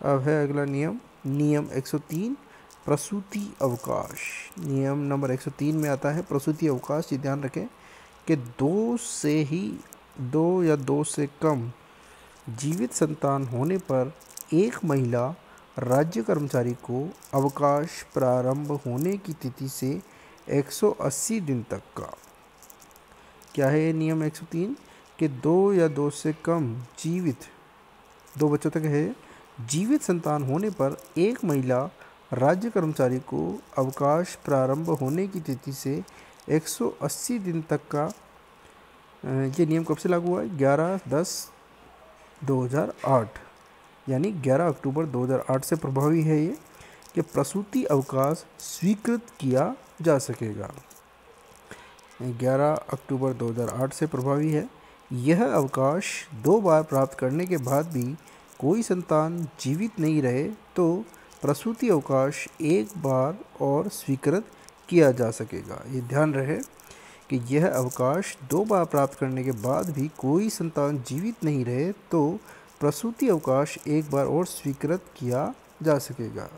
अब है अगला नियम, नियम 103 प्रसूति अवकाश। नियम नंबर 103 में आता है प्रसूति अवकाश। ये ध्यान रखें कि दो या दो से कम जीवित संतान होने पर एक महिला राज्य कर्मचारी को अवकाश प्रारंभ होने की तिथि से 180 दिन तक का, क्या है ये नियम 103, कि दो या दो से कम जीवित, दो बच्चों तक है, जीवित संतान होने पर एक महिला राज्य कर्मचारी को अवकाश प्रारंभ होने की तिथि से 180 दिन तक का। ये नियम कब से लागू हुआ है? 11/10/2008, यानी 11 अक्टूबर 2008 से प्रभावी है ये, कि प्रसूति अवकाश स्वीकृत किया जा सकेगा। 11 अक्टूबर 2008 से प्रभावी है। यह अवकाश 2 बार प्राप्त करने के बाद भी कोई संतान जीवित नहीं रहे तो प्रसूति अवकाश एक बार और स्वीकृत किया जा सकेगा। ये ध्यान रहे कि यह अवकाश 2 बार प्राप्त करने के बाद भी कोई संतान जीवित नहीं रहे तो प्रसूति अवकाश एक बार और स्वीकृत किया जा सकेगा।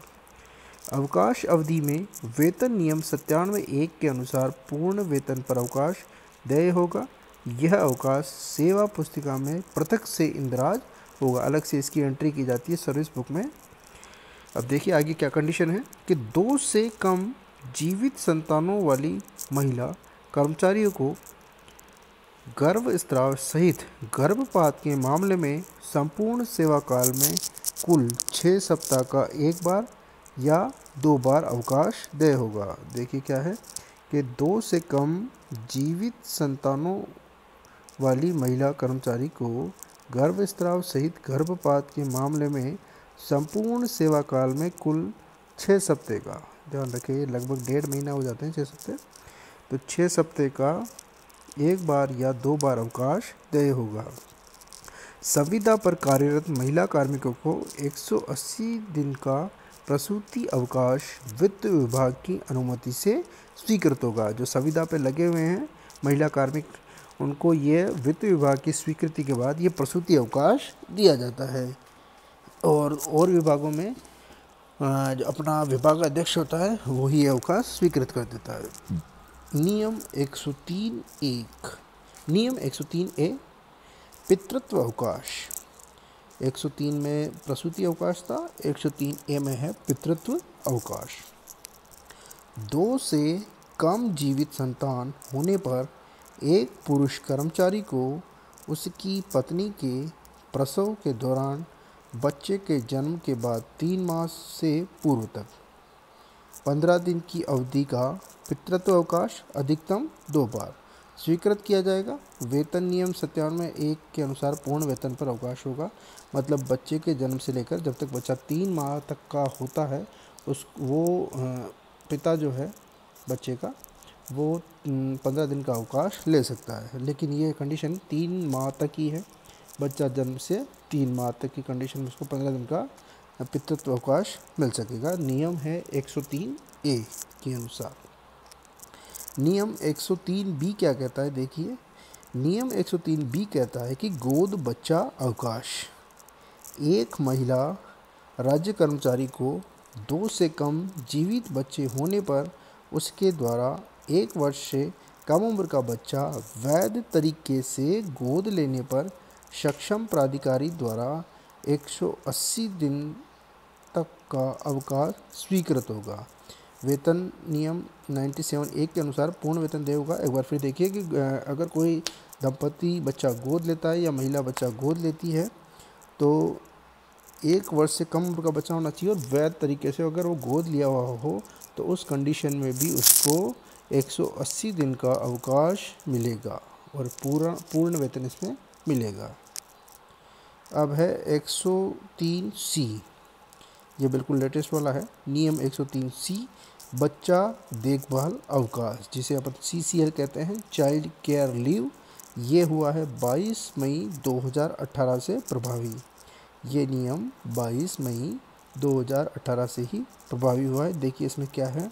अवकाश अवधि में वेतन नियम 97(1) के अनुसार पूर्ण वेतन पर अवकाश देय होगा। यह अवकाश सेवा पुस्तिका में पृथक से इंदराज होगा, अलग से इसकी एंट्री की जाती है सर्विस बुक में। अब देखिए आगे क्या कंडीशन है कि 2 से कम जीवित संतानों वाली महिला कर्मचारियों को गर्भस्राव सहित गर्भपात के मामले में संपूर्ण सेवा काल में कुल 6 सप्ताह का एक बार या 2 बार अवकाश देय होगा। देखिए क्या है कि 2 से कम जीवित संतानों वाली महिला कर्मचारी को गर्भस्राव सहित गर्भपात के मामले में संपूर्ण सेवा काल में कुल 6 सप्ताह का, ध्यान रखिए लगभग 1.5 महीना हो जाते हैं 6 सप्ताह, तो 6 सप्ताह का एक बार या 2 बार अवकाश देय होगा। संविदा पर कार्यरत महिला कार्मिकों को 180 दिन का प्रसूति अवकाश वित्त विभाग की अनुमति से स्वीकृत होगा। जो संविदा पर लगे हुए हैं महिला कार्मिक, उनको ये वित्त विभाग की स्वीकृति के बाद ये प्रसूति अवकाश दिया जाता है। और विभागों में जो अपना विभाग अध्यक्ष होता है वही ये अवकाश स्वीकृत कर देता है। नियम 103(1), नियम 103(a) पितृत्व अवकाश। 103 में प्रसूति अवकाश था, 103(a) में है पितृत्व अवकाश। 2 से कम जीवित संतान होने पर एक पुरुष कर्मचारी को उसकी पत्नी के प्रसव के दौरान बच्चे के जन्म के बाद 3 मास से पूर्व तक 15 दिन की अवधि का पितृत्व अवकाश अधिकतम 2 बार स्वीकृत किया जाएगा। वेतन नियम 97(1) के अनुसार पूर्ण वेतन पर अवकाश होगा। मतलब बच्चे के जन्म से लेकर जब तक बच्चा 3 माह तक का होता है पिता जो है बच्चे का वो 15 दिन का अवकाश ले सकता है, लेकिन ये कंडीशन 3 माह तक ही है। बच्चा जन्म से 3 माह तक की कंडीशन में उसको 15 दिन का पितृत्व अवकाश मिल सकेगा। नियम है 103(a) के अनुसार। नियम 103(b) क्या कहता है? देखिए नियम 103(b) कहता है कि गोद बच्चा अवकाश। एक महिला राज्य कर्मचारी को 2 से कम जीवित बच्चे होने पर उसके द्वारा 1 वर्ष से कम उम्र का बच्चा वैध तरीके से गोद लेने पर सक्षम प्राधिकारी द्वारा 180 दिन तक का अवकाश स्वीकृत होगा। वेतन नियम 97(1) के अनुसार पूर्ण वेतन देय होगा। एक बार फिर देखिए कि अगर कोई दंपति बच्चा गोद लेता है या महिला बच्चा गोद लेती है तो 1 वर्ष से कम उम्र का बच्चा होना चाहिए और वैध तरीके से अगर वो गोद लिया हुआ हो तो उस कंडीशन में भी उसको 180 दिन का अवकाश मिलेगा और पूर्ण वेतन इसमें मिलेगा। अब है 103(c), ये बिल्कुल लेटेस्ट वाला है। नियम 103(c) बच्चा देखभाल अवकाश, जिसे अपन CCL कहते हैं, चाइल्ड केयर लीव। ये हुआ है 22 मई 2018 से प्रभावी। ये नियम 22 मई 2018 से ही प्रभावी हुआ है। देखिए इसमें क्या है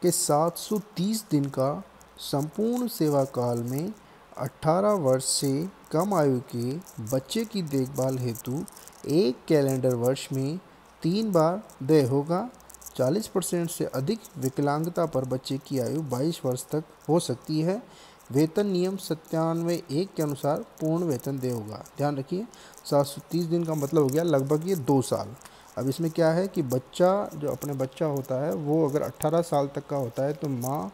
कि 730 दिन का संपूर्ण सेवा काल में 18 वर्ष से कम आयु के बच्चे की देखभाल हेतु एक कैलेंडर वर्ष में 3 बार देय होगा। 40% से अधिक विकलांगता पर बच्चे की आयु 22 वर्ष तक हो सकती है। वेतन नियम 97(1) के अनुसार पूर्ण वेतन देय होगा। ध्यान रखिए, 730 दिन का मतलब हो गया लगभग ये 2 साल। अब इसमें क्या है कि बच्चा जो अपने बच्चा होता है वो अगर 18 साल तक का होता है तो माँ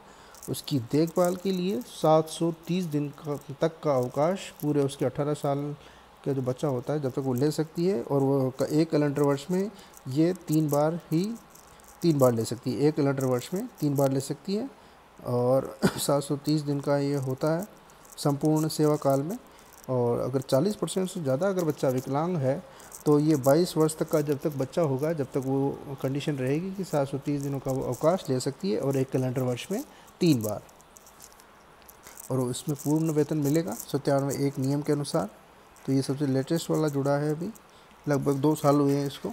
उसकी देखभाल के लिए 730 दिन तक का अवकाश पूरे उसके 18 साल का जो बच्चा होता है जब तक वो ले सकती है, और वो एक कैलेंडर वर्ष में ये 3 बार ले सकती है। एक कैलेंडर वर्ष में 3 बार ले सकती है और 730 दिन का ये होता है संपूर्ण सेवा काल में। और अगर 40% से ज़्यादा अगर बच्चा विकलांग है तो ये 22 वर्ष तक का जब तक बच्चा होगा जब तक वो कंडीशन रहेगी कि 730 दिनों का वो अवकाश ले सकती है और एक कैलेंडर वर्ष में 3 बार, और इसमें पूर्ण वेतन मिलेगा 97(1) नियम के अनुसार। तो ये सबसे लेटेस्ट वाला जुड़ा है, अभी लगभग 2 साल हुए हैं इसको।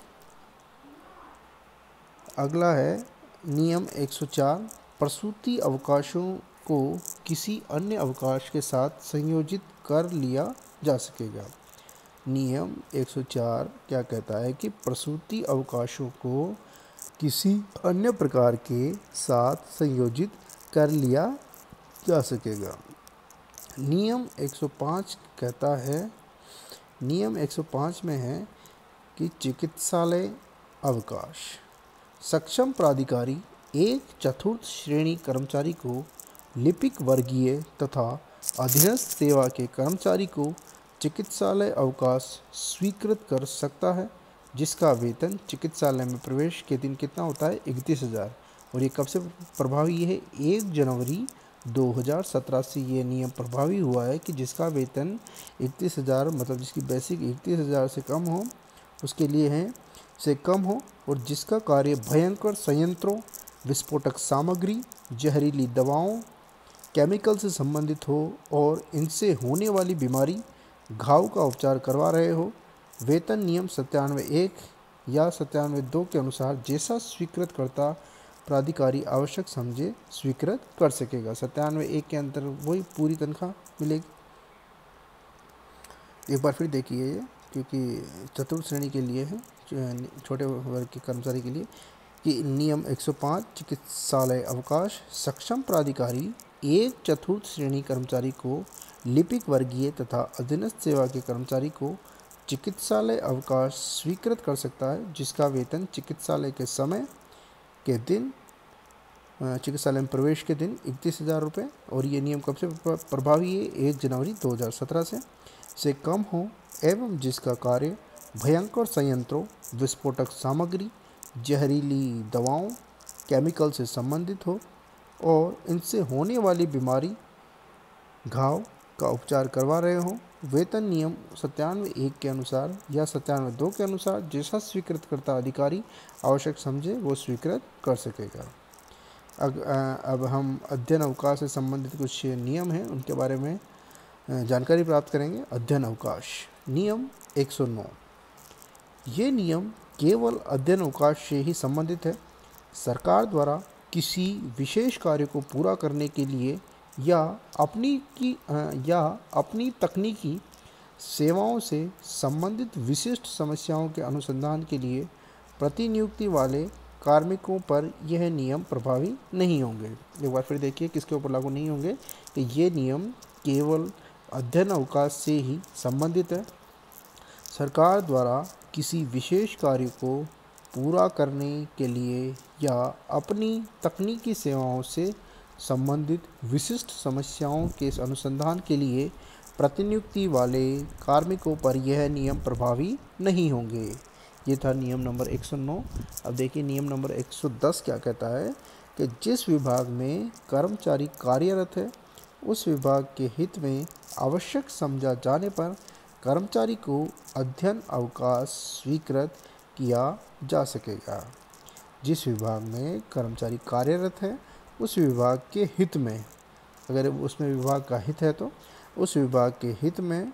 अगला है नियम 104, प्रसूति अवकाशों को किसी अन्य अवकाश के साथ संयोजित कर लिया जा सकेगा। नियम 104 क्या कहता है कि प्रसूति अवकाशों को किसी अन्य प्रकार के साथ संयोजित कर लिया जा सकेगा। नियम 105 कहता है, नियम 105 में है कि चिकित्सालय अवकाश सक्षम प्राधिकारी 1/4 श्रेणी कर्मचारी को लिपिक वर्गीय तथा अधीनस्थ सेवा के कर्मचारी को चिकित्सालय अवकाश स्वीकृत कर सकता है, जिसका वेतन चिकित्सालय में प्रवेश के दिन कितना होता है 31,000। और ये कब से प्रभावी है? 1 जनवरी 2017 से ये नियम प्रभावी हुआ है कि जिसका वेतन 31,000 मतलब जिसकी बेसिक 31,000 से कम हो उसके लिए है से कम हो, और जिसका कार्य भयंकर संयंत्रों, विस्फोटक सामग्री, जहरीली दवाओं, केमिकल से संबंधित हो और इनसे होने वाली बीमारी, घाव का उपचार करवा रहे हो। वेतन नियम 97(1) या 97(2) के अनुसार जैसा स्वीकृत करता प्राधिकारी आवश्यक समझे स्वीकृत कर सकेगा। 97(1) के अंतर वही पूरी तनख्वाह मिलेगी। एक बार फिर देखिए ये, क्योंकि चतुर्थ श्रेणी के लिए है, छोटे वर्ग के कर्मचारी के लिए, कि नियम 105 चिकित्सालय अवकाश सक्षम प्राधिकारी 1/4 श्रेणी कर्मचारी को लिपिक वर्गीय तथा अधीनस्थ सेवा के कर्मचारी को चिकित्सालय अवकाश स्वीकृत कर सकता है, जिसका वेतन चिकित्सालय के समय के दिन चिकित्सालय में प्रवेश के दिन 31,000 रुपये, और ये नियम कब से प्रभावी है? 1 जनवरी 2017 से कम हो, एवं जिसका कार्य भयंकर संयंत्रों, विस्फोटक सामग्री, जहरीली दवाओं, केमिकल से संबंधित हो और इनसे होने वाली बीमारी, घाव का उपचार करवा रहे हो। वेतन नियम 97(1) के अनुसार या 97(2) के अनुसार जैसा स्वीकृत करता अधिकारी आवश्यक समझे वो स्वीकृत कर सकेगा। अब हम अध्ययन अवकाश से संबंधित कुछ नियम हैं उनके बारे में जानकारी प्राप्त करेंगे। अध्ययन अवकाश नियम 109, ये नियम केवल अध्ययन अवकाश से ही संबंधित है। सरकार द्वारा किसी विशेष कार्य को पूरा करने के लिए या अपनी तकनीकी सेवाओं से संबंधित विशिष्ट समस्याओं के अनुसंधान के लिए प्रतिनियुक्ति वाले कार्मिकों पर यह नियम प्रभावी नहीं होंगे। एक बार फिर देखिए किसके ऊपर लागू नहीं होंगे, कि ये नियम केवल अध्ययन अवकाश से ही संबंधित है। सरकार द्वारा किसी विशेष कार्य को पूरा करने के लिए या अपनी तकनीकी सेवाओं से संबंधित विशिष्ट समस्याओं के अनुसंधान के लिए प्रतिनियुक्ति वाले कार्मिकों पर यह नियम प्रभावी नहीं होंगे। ये था नियम नंबर 109। अब देखिए नियम नंबर 110 क्या कहता है, कि जिस विभाग में कर्मचारी कार्यरत है उस विभाग के हित में आवश्यक समझा जाने पर कर्मचारी को अध्ययन अवकाश स्वीकृत किया जा सकेगा। जिस विभाग में कर्मचारी कार्यरत है उस विभाग के हित में, अगर उसमें विभाग का हित है तो उस विभाग के हित में,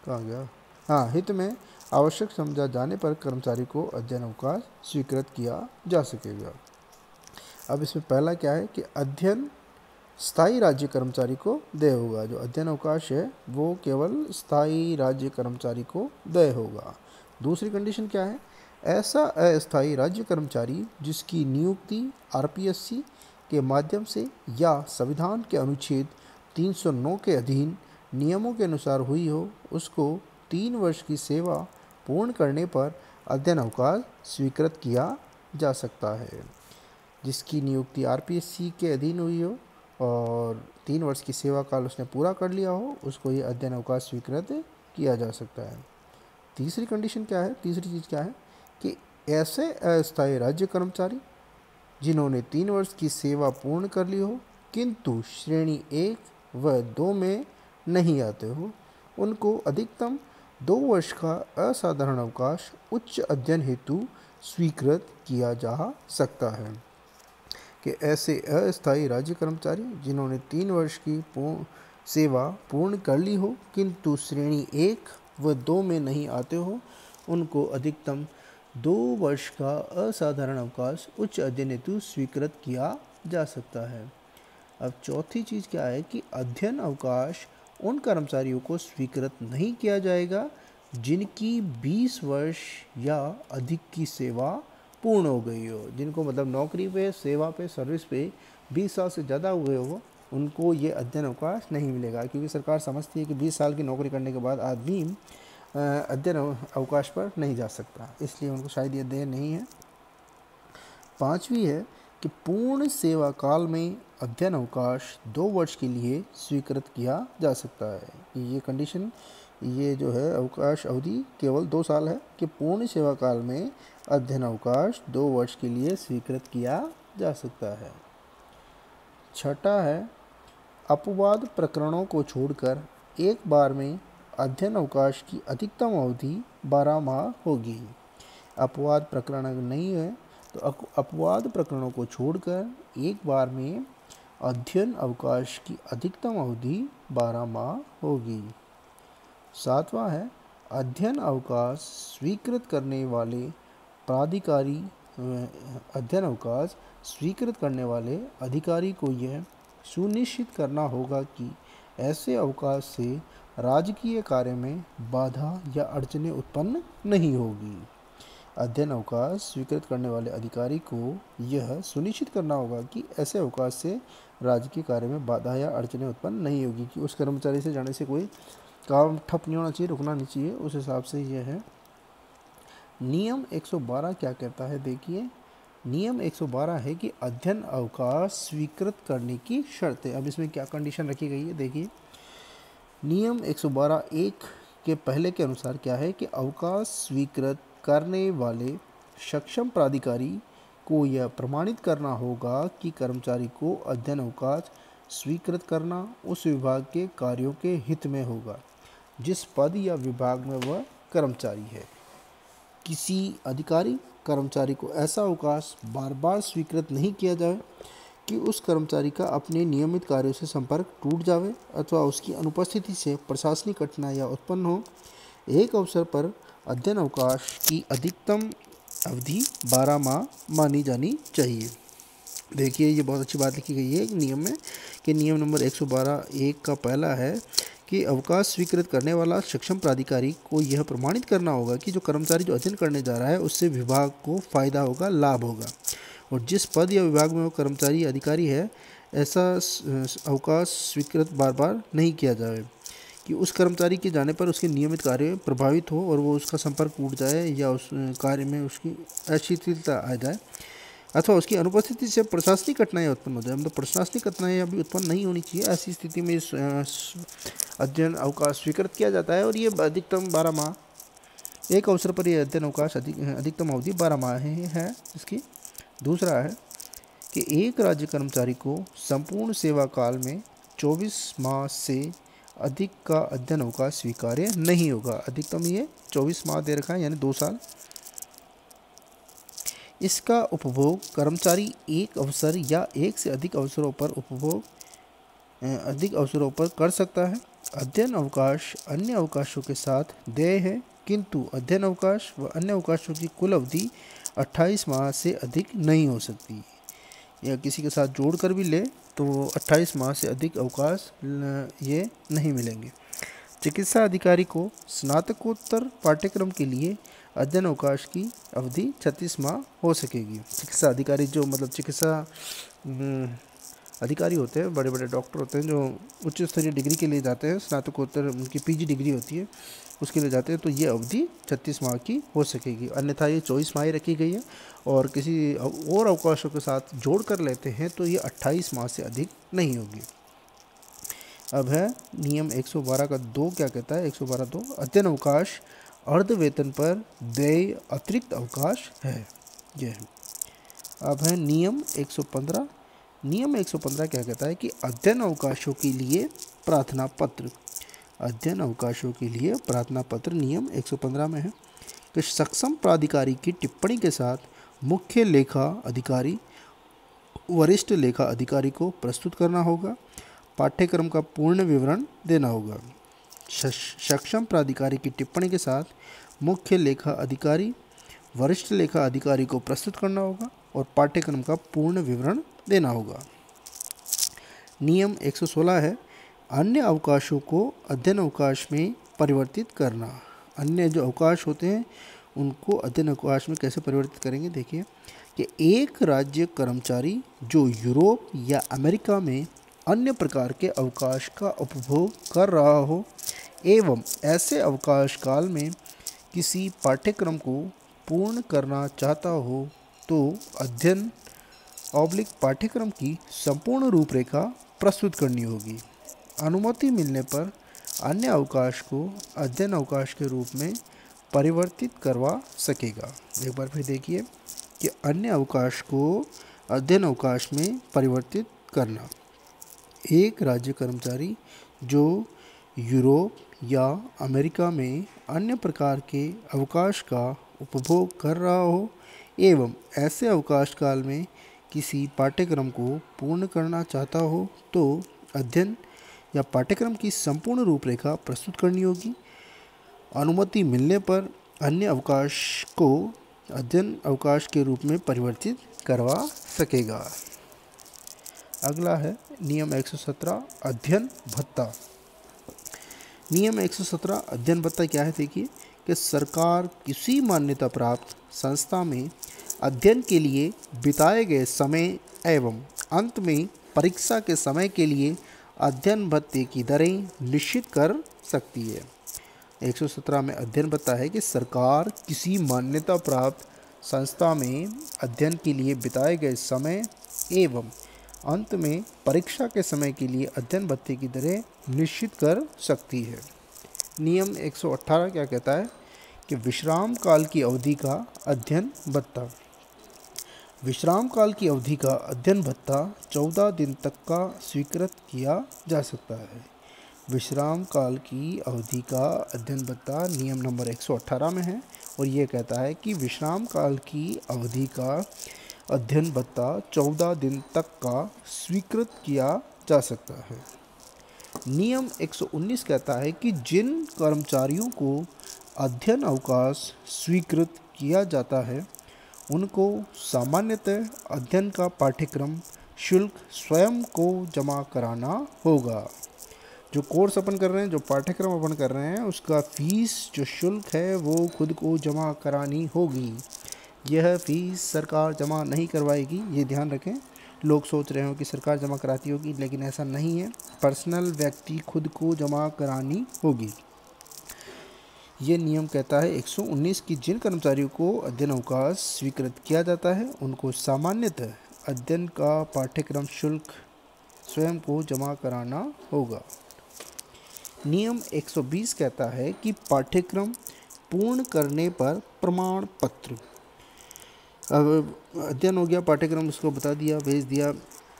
कहाँ गया, हाँ, हित में आवश्यक समझा जाने पर कर्मचारी को अध्ययन अवकाश स्वीकृत किया जा सकेगा। अब इसमें पहला क्या है कि अध्ययन स्थायी राज्य कर्मचारी को देय होगा। जो अध्ययन अवकाश है वो केवल स्थायी राज्य कर्मचारी को देय होगा। दूसरी कंडीशन क्या है? ऐसा अस्थायी राज्य कर्मचारी जिसकी नियुक्ति आरपीएससी के माध्यम से या संविधान के अनुच्छेद 309 के अधीन नियमों के अनुसार हुई हो, उसको 3 वर्ष की सेवा पूर्ण करने पर अध्ययन अवकाश स्वीकृत किया जा सकता है। जिसकी नियुक्ति आरपीएससी के अधीन हुई हो और 3 वर्ष की सेवा काल उसने पूरा कर लिया हो, उसको ये अध्ययन अवकाश स्वीकृत किया जा सकता है। तीसरी कंडीशन क्या है? तीसरी चीज़ क्या है कि ऐसे अस्थायी राज्य कर्मचारी जिन्होंने 3 वर्ष की सेवा पूर्ण कर ली हो किंतु श्रेणी 1 व 2 में नहीं आते हो, उनको अधिकतम 2 वर्ष का असाधारण अवकाश उच्च अध्ययन हेतु स्वीकृत किया जा सकता है। कि ऐसे अस्थायी राज्य कर्मचारी जिन्होंने 3 वर्ष की सेवा पूर्ण कर ली हो किंतु श्रेणी 1 व 2 में नहीं आते हो, उनको अधिकतम 2 वर्ष का असाधारण अवकाश उच्च अध्ययन हेतु स्वीकृत किया जा सकता है। अब चौथी चीज़ क्या है कि अध्ययन अवकाश उन कर्मचारियों को स्वीकृत नहीं किया जाएगा जिनकी 20 वर्ष या अधिक की सेवा पूर्ण हो गई हो। जिनको मतलब नौकरी पे, सेवा पे, सर्विस पे 20 साल से ज़्यादा हुए हो, उनको ये अध्ययन अवकाश नहीं मिलेगा, क्योंकि सरकार समझती है कि 20 साल की नौकरी करने के बाद आदमी अध्ययन अवकाश पर नहीं जा सकता, इसलिए उनको शायद ये देय नहीं है। पांचवी है कि पूर्ण सेवा काल में अध्ययन अवकाश 2 वर्ष के लिए स्वीकृत किया जा सकता है। ये कंडीशन, ये जो है अवकाश अवधि केवल 2 साल है कि पूर्ण सेवा काल में अध्ययन अवकाश 2 वर्ष के लिए स्वीकृत किया जा सकता है। छठा है अपवाद प्रकरणों को छोड़कर एक बार में अध्ययन अवकाश की अधिकतम अवधि 12 माह होगी। अपवाद प्रकरण नहीं है तो अपवाद प्रकरणों को छोड़कर एक बार में अध्ययन अवकाश की अधिकतम अवधि 12 माह होगी। सातवां है अध्ययन अवकाश स्वीकृत करने वाले प्राधिकारी अध्ययन अवकाश स्वीकृत करने वाले अधिकारी को यह सुनिश्चित करना होगा कि ऐसे अवकाश से राजकीय कार्य में बाधा या अड़चनें उत्पन्न नहीं होगी। अध्ययन अवकाश स्वीकृत करने वाले अधिकारी को यह सुनिश्चित करना होगा कि ऐसे अवकाश से राजकीय कार्य में बाधा या अड़चनें उत्पन्न नहीं होगी, कि उस कर्मचारी से जाने से कोई काम ठप नहीं होना चाहिए, रुकना नहीं चाहिए, उस हिसाब से यह है। नियम 112 क्या कहता है? देखिए नियम 112 है कि अध्ययन अवकाश स्वीकृत करने की शर्तें। अब इसमें क्या कंडीशन रखी गई है? देखिए नियम 112(1) के पहले के अनुसार क्या है कि अवकाश स्वीकृत करने वाले सक्षम प्राधिकारी को यह प्रमाणित करना होगा कि कर्मचारी को अध्ययन अवकाश स्वीकृत करना उस विभाग के कार्यों के हित में होगा जिस पद या विभाग में वह कर्मचारी है। किसी अधिकारी कर्मचारी को ऐसा अवकाश बार बार स्वीकृत नहीं किया जाए कि उस कर्मचारी का अपने नियमित कार्यों से संपर्क टूट जावे अथवा उसकी अनुपस्थिति से प्रशासनिक कठिनाइयाँ उत्पन्न हो। एक अवसर पर अध्ययन अवकाश की अधिकतम अवधि 12 माह मानी जानी चाहिए। देखिए ये बहुत अच्छी बात लिखी गई है नियम में कि नियम नंबर 112(1) का पहला है कि अवकाश स्वीकृत करने वाला सक्षम प्राधिकारी को यह प्रमाणित करना होगा कि जो कर्मचारी जो अध्ययन करने जा रहा है उससे विभाग को फायदा होगा, लाभ होगा, और जिस पद या विभाग में वो कर्मचारी अधिकारी है ऐसा अवकाश स्वीकृत बार बार नहीं किया जाए कि उस कर्मचारी के जाने पर उसके नियमित कार्य प्रभावित हो और वो उसका संपर्क टूट जाए या उस कार्य में उसकी अशिथिलता आ जाए अथवा उसकी अनुपस्थिति से प्रशासनिक कठिनाइयाँ उत्पन्न हो जाए। मतलब प्रशासनिक कठिनाइयाँ भी उत्पन्न नहीं होनी चाहिए। ऐसी स्थिति में अध्ययन अवकाश स्वीकृत किया जाता है और ये अधिकतम 12 माह, एक अवसर पर यह अध्ययन अवकाश अधिकतम अवधि 12 माह है इसकी। दूसरा है कि एक राज्य कर्मचारी को संपूर्ण सेवा काल में 24 माह से अधिक का अध्ययन अवकाश स्वीकार्य नहीं होगा। अधिकतम ये 24 माह दे रखा है, यानी 2 साल। इसका उपभोग कर्मचारी एक अवसर या एक से अधिक अवसरों पर कर सकता है। अध्ययन अवकाश अन्य अवकाशों के साथ देय है, किंतु अध्ययन अवकाश व अन्य अवकाशों की कुल अवधि 28 माह से अधिक नहीं हो सकती। या किसी के साथ जोड़कर भी ले तो 28 माह से अधिक अवकाश ये नहीं मिलेंगे। चिकित्सा अधिकारी को स्नातकोत्तर पाठ्यक्रम के लिए अध्ययन अवकाश की अवधि 36 माह हो सकेगी। चिकित्सा अधिकारी जो मतलब चिकित्सा अधिकारी होते हैं, बड़े बड़े डॉक्टर होते हैं जो उच्च स्तरीय डिग्री के लिए जाते हैं, स्नातकोत्तर उनकी पीजी डिग्री होती है उसके लिए जाते हैं, तो ये अवधि 36 माह की हो सकेगी। अन्यथा ये 24 माह रखी गई है और किसी और अवकाशों के साथ जोड़ कर लेते हैं तो ये 28 माह से अधिक नहीं होगी। अब है नियम 112 का 2 क्या कहता है। 112(2) अध्ययन अवकाश अर्ध वेतन पर देय अतिरिक्त अवकाश है। यह है। अब है नियम 115। नियम 115 क्या कहता है कि अध्ययन अवकाशों के लिए प्रार्थना पत्र। अध्ययन अवकाशों के लिए प्रार्थना पत्र नियम 115 में है कि सक्षम प्राधिकारी की टिप्पणी के साथ मुख्य लेखा अधिकारी वरिष्ठ लेखा अधिकारी को प्रस्तुत करना होगा। पाठ्यक्रम का पूर्ण विवरण देना होगा। सक्षम प्राधिकारी की टिप्पणी के साथ मुख्य लेखा अधिकारी वरिष्ठ लेखा अधिकारी को प्रस्तुत करना होगा और पाठ्यक्रम का पूर्ण विवरण देना होगा। नियम 116 है अन्य अवकाशों को अध्ययन अवकाश में परिवर्तित करना। अन्य जो अवकाश होते हैं उनको अध्ययन अवकाश में कैसे परिवर्तित करेंगे, देखिए कि एक राज्य कर्मचारी जो यूरोप या अमेरिका में अन्य प्रकार के अवकाश का उपभोग कर रहा हो एवं ऐसे अवकाश काल में किसी पाठ्यक्रम को पूर्ण करना चाहता हो तो अध्ययन पाठ्यक्रम की संपूर्ण रूपरेखा प्रस्तुत करनी होगी। अनुमति मिलने पर अन्य अवकाश को अध्ययन अवकाश के रूप में परिवर्तित करवा सकेगा। एक बार फिर देखिए कि अन्य अवकाश को अध्ययन अवकाश में परिवर्तित करना। एक राज्य कर्मचारी जो यूरोप या अमेरिका में अन्य प्रकार के अवकाश का उपभोग कर रहा हो एवं ऐसे अवकाश काल में किसी पाठ्यक्रम को पूर्ण करना चाहता हो तो अध्ययन या पाठ्यक्रम की संपूर्ण रूपरेखा प्रस्तुत करनी होगी। अनुमति मिलने पर अन्य अवकाश को अध्ययन अवकाश के रूप में परिवर्तित करवा सकेगा। अगला है नियम 117 अध्ययन भत्ता। नियम 117 अध्ययन भत्ता क्या है, देखिए कि सरकार किसी मान्यता प्राप्त संस्था में अध्ययन के लिए बिताए गए समय एवं अंत में परीक्षा के समय के लिए अध्ययन भत्ते की दरें निश्चित कर सकती है। 117 में अध्ययन भत्ता है कि सरकार किसी मान्यता प्राप्त संस्था में अध्ययन के लिए बिताए गए समय एवं अंत में परीक्षा के समय के लिए अध्ययन भत्ते की दरें निश्चित कर सकती है। नियम 118 क्या कहता है कि विश्राम काल की अवधि का अध्ययन भत्ता। विश्राम काल की अवधि का अध्ययन भत्ता 14 दिन तक का स्वीकृत किया जा सकता है। विश्राम काल की अवधि का अध्ययन भत्ता नियम नंबर 118 में है और ये कहता है कि विश्राम काल की अवधि का अध्ययन भत्ता 14 दिन तक का स्वीकृत किया जा सकता है। नियम 119 कहता है कि जिन कर्मचारियों को अध्ययन अवकाश स्वीकृत किया जाता है उनको सामान्यतः अध्ययन का पाठ्यक्रम शुल्क स्वयं को जमा कराना होगा। जो कोर्स अपन कर रहे हैं, जो पाठ्यक्रम अपन कर रहे हैं, उसका फीस जो शुल्क है वो खुद को जमा करानी होगी। यह फीस सरकार जमा नहीं करवाएगी, ये ध्यान रखें। लोग सोच रहे हो कि सरकार जमा कराती होगी, लेकिन ऐसा नहीं है। पर्सनल व्यक्ति खुद को जमा करानी होगी। ये नियम कहता है 119 की जिन कर्मचारियों को अध्ययन अवकाश स्वीकृत किया जाता है उनको सामान्यतः अध्ययन का पाठ्यक्रम शुल्क स्वयं को जमा कराना होगा। नियम 120 कहता है कि पाठ्यक्रम पूर्ण करने पर प्रमाण पत्र। अब अध्ययन हो गया, पाठ्यक्रम उसको बता दिया, भेज दिया,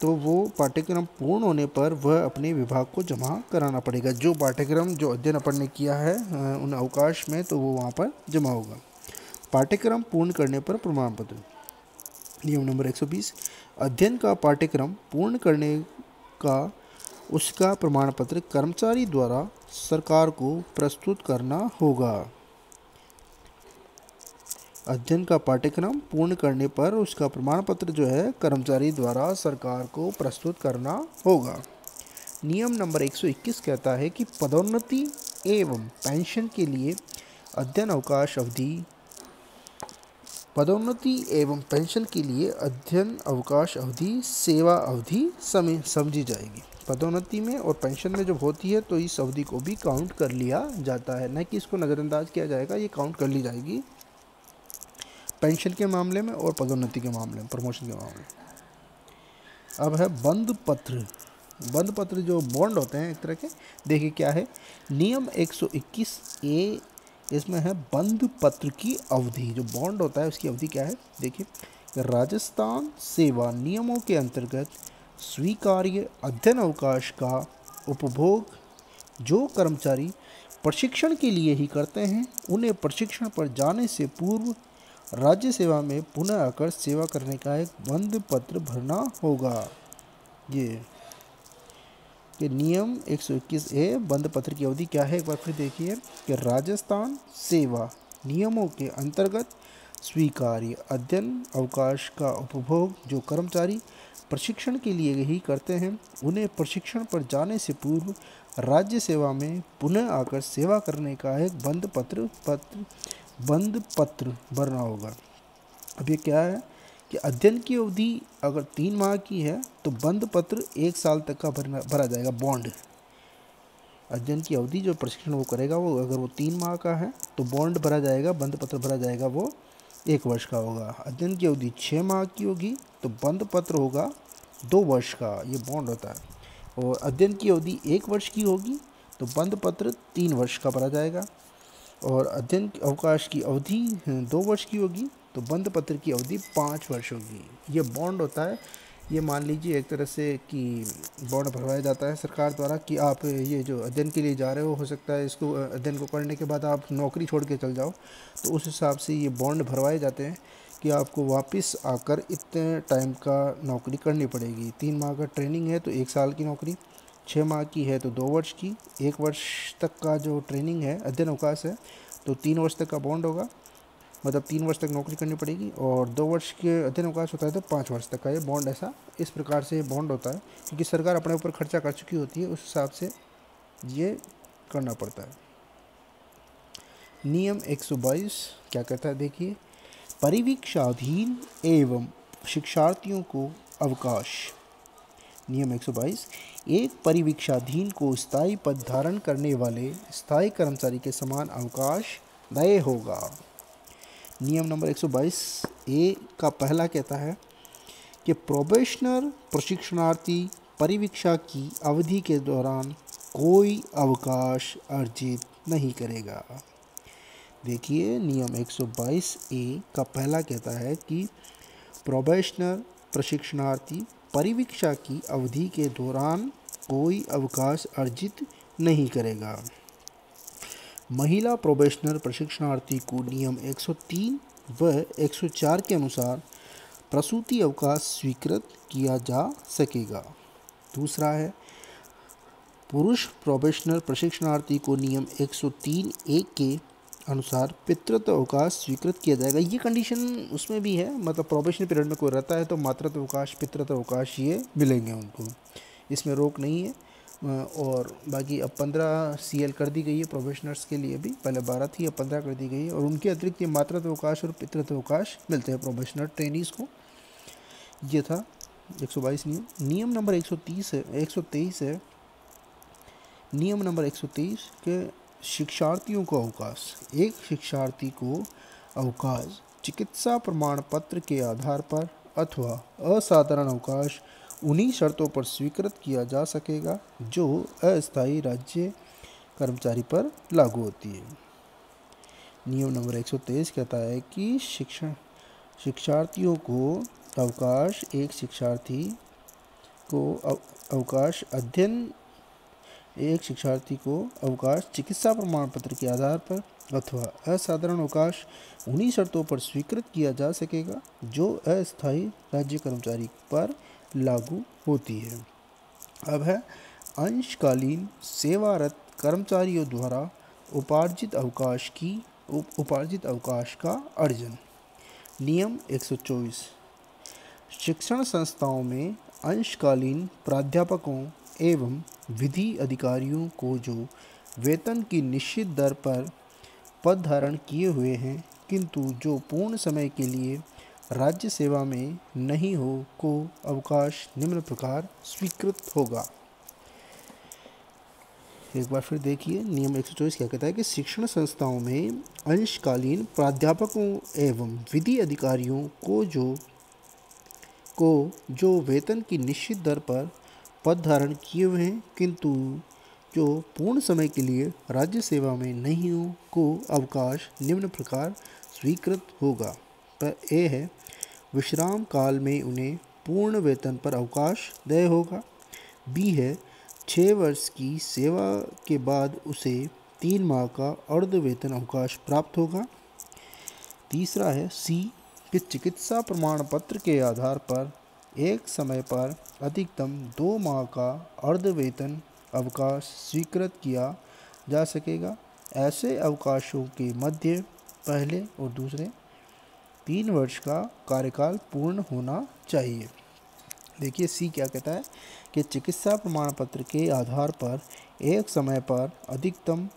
तो वो पाठ्यक्रम पूर्ण होने पर वह अपने विभाग को जमा कराना पड़ेगा। जो पाठ्यक्रम जो अध्ययन अपन ने किया है उन अवकाश में, तो वो वहाँ पर जमा होगा। पाठ्यक्रम पूर्ण करने पर प्रमाण पत्र। नियम नंबर 120 अध्ययन का पाठ्यक्रम पूर्ण करने का उसका प्रमाण पत्र कर्मचारी द्वारा सरकार को प्रस्तुत करना होगा। अध्ययन का पाठ्यक्रम पूर्ण करने पर उसका प्रमाण पत्र जो है कर्मचारी द्वारा सरकार को प्रस्तुत करना होगा। नियम नंबर 121 कहता है कि पदोन्नति एवं पेंशन के लिए अध्ययन अवकाश अवधि सेवा अवधि समझी जाएगी। पदोन्नति में और पेंशन में जब होती है तो इस अवधि को भी काउंट कर लिया जाता है, न कि इसको नज़रअंदाज किया जाएगा, ये काउंट कर ली जाएगी पेंशन के मामले में और पदोन्नति के मामले में, प्रमोशन के मामले में। अब है बंद पत्र। बंद पत्र जो बॉन्ड होते हैं एक तरह के, देखिए क्या है नियम 121A, इसमें है बंद पत्र की अवधि। जो बॉन्ड होता है उसकी अवधि क्या है, देखिए राजस्थान सेवा नियमों के अंतर्गत स्वीकार्य अध्ययन अवकाश का उपभोग जो कर्मचारी प्रशिक्षण के लिए ही करते हैं, उन्हें प्रशिक्षण पर जाने से पूर्व राज्य सेवा में पुनः आकर सेवा करने का एक बंद पत्र भरना होगा। ये नियम 121A बंद पत्र की अवधि क्या है, एक बार फिर देखिए कि राजस्थान सेवा नियमों के अंतर्गत स्वीकार्य अध्ययन अवकाश का उपभोग जो कर्मचारी प्रशिक्षण के लिए ही करते हैं, उन्हें प्रशिक्षण पर जाने से पूर्व राज्य सेवा में पुनः आकर सेवा करने का एक बंद पत्र भरना होगा। अब ये क्या है कि अध्ययन की अवधि अगर 3 माह की है तो बंद पत्र 1 साल तक का भरा जाएगा। बॉन्ड अध्ययन की अवधि जो प्रशिक्षण वो करेगा, वो अगर वो 3 माह का है तो बॉन्ड भरा जाएगा, बंद पत्र भरा जाएगा, वो 1 वर्ष का होगा। अध्ययन की अवधि 6 माह की होगी तो बंद पत्र होगा 2 वर्ष का, ये बॉन्ड होता है। और अध्ययन की अवधि 1 वर्ष की होगी तो बंद पत्र 3 वर्ष का भरा जाएगा। और अध्ययन अवकाश की अवधि 2 वर्ष की होगी तो बंद पत्र की अवधि 5 वर्ष होगी। ये बॉन्ड होता है। ये मान लीजिए एक तरह से कि बॉन्ड भरवाया जाता है सरकार द्वारा कि आप ये जो अध्ययन के लिए जा रहे हो सकता है इसको अध्ययन को करने के बाद आप नौकरी छोड़ के चल जाओ, तो उस हिसाब से ये बॉन्ड भरवाए जाते हैं कि आपको वापस आकर इतने टाइम का नौकरी करनी पड़ेगी। 3 माह का ट्रेनिंग है तो 1 साल की नौकरी, 6 माह की है तो 2 वर्ष की, 1 वर्ष तक का जो ट्रेनिंग है अध्ययन अवकाश है तो 3 वर्ष तक का बॉन्ड होगा, मतलब 3 वर्ष तक नौकरी करनी पड़ेगी। और 2 वर्ष के अध्ययन अवकाश होता है तो 5 वर्ष तक का ये बॉन्ड, ऐसा इस प्रकार से बॉन्ड होता है क्योंकि सरकार अपने ऊपर खर्चा कर चुकी होती है, उस हिसाब से ये करना पड़ता है। नियम 122 क्या कहता है, देखिए परिवीक्षाधीन एवं शिक्षार्थियों को अवकाश। नियम 122 एक परिवीक्षाधीन को स्थायी पद धारण करने वाले स्थायी कर्मचारी के समान अवकाश देय होगा। नियम नंबर 122A का पहला कहता है कि प्रोबेशनर प्रशिक्षणार्थी परिवीक्षा की अवधि के दौरान कोई अवकाश अर्जित नहीं करेगा। देखिए नियम 122A का पहला कहता है कि प्रोबेशनर प्रशिक्षणार्थी परिवीक्षा की अवधि के दौरान कोई अवकाश अर्जित नहीं करेगा। महिला प्रोबेशनर प्रशिक्षणार्थी को नियम 103 व 104 के अनुसार प्रसूति अवकाश स्वीकृत किया जा सकेगा। दूसरा है पुरुष प्रोबेशनर प्रशिक्षणार्थी को नियम 103(1) के अनुसार पितृत्व अवकाश स्वीकृत किया जाएगा। ये कंडीशन उसमें भी है, मतलब प्रोबेशनल पीरियड में कोई रहता है तो मातृत्व अवकाश पितृत्व अवकाश ये मिलेंगे उनको, इसमें रोक नहीं है। और बाकी अब 15 CL कर दी गई है प्रोबेशनर्स के लिए भी, पहले 12 थी अब 15 कर दी गई है। और उनके अतिरिक्त ये मातृत्व अवकाश और पितृत्व अवकाश मिलते हैं प्रोबेशनर ट्रेनीज़ को। ये था 122 नियम। नियम नंबर 123 है नियम नंबर 123 के शिक्षार्थियों को अवकाश। एक शिक्षार्थी को अवकाश चिकित्सा प्रमाण पत्र के आधार पर अथवा असाधारण अवकाश उन्हीं शर्तों पर स्वीकृत किया जा सकेगा जो अस्थायी राज्य कर्मचारी पर लागू होती है। नियम नंबर 123 कहता है कि शिक्षार्थियों को अवकाश, एक शिक्षार्थी को अवकाश अध्ययन, एक शिक्षार्थी को अवकाश चिकित्सा प्रमाण पत्र के आधार पर अथवा असाधारण अवकाश उन्हीं शर्तों पर स्वीकृत किया जा सकेगा जो अस्थायी राज्य कर्मचारी पर लागू होती है। अब है अंशकालीन सेवारत कर्मचारियों द्वारा उपार्जित अवकाश का अर्जन। नियम 124 शिक्षण संस्थाओं में अंशकालीन प्राध्यापकों एवं विधि अधिकारियों को जो वेतन की निश्चित दर पर पद धारण किए हुए हैं किंतु जो पूर्ण समय के लिए राज्य सेवा में नहीं हो को अवकाश निम्न प्रकार स्वीकृत होगा। एक बार फिर देखिए, नियम 124 क्या कहता है कि शिक्षण संस्थाओं में अंशकालीन प्राध्यापकों एवं विधि अधिकारियों को जो वेतन की निश्चित दर पर पद धारण किए हुए हैं किंतु जो पूर्ण समय के लिए राज्य सेवा में नहीं हो को अवकाश निम्न प्रकार स्वीकृत होगा। पर ए है विश्राम काल में उन्हें पूर्ण वेतन पर अवकाश देय होगा। बी है 6 वर्ष की सेवा के बाद उसे 3 माह का अर्ध वेतन अवकाश प्राप्त होगा। तीसरा है सी कि चिकित्सा प्रमाण पत्र के आधार पर एक समय पर अधिकतम 2 माह का अर्ध वेतन अवकाश स्वीकृत किया जा सकेगा। ऐसे अवकाशों के मध्य पहले और दूसरे 3 वर्ष का कार्यकाल पूर्ण होना चाहिए। देखिए सी क्या कहता है कि चिकित्सा प्रमाण पत्र के आधार पर एक समय पर अधिकतम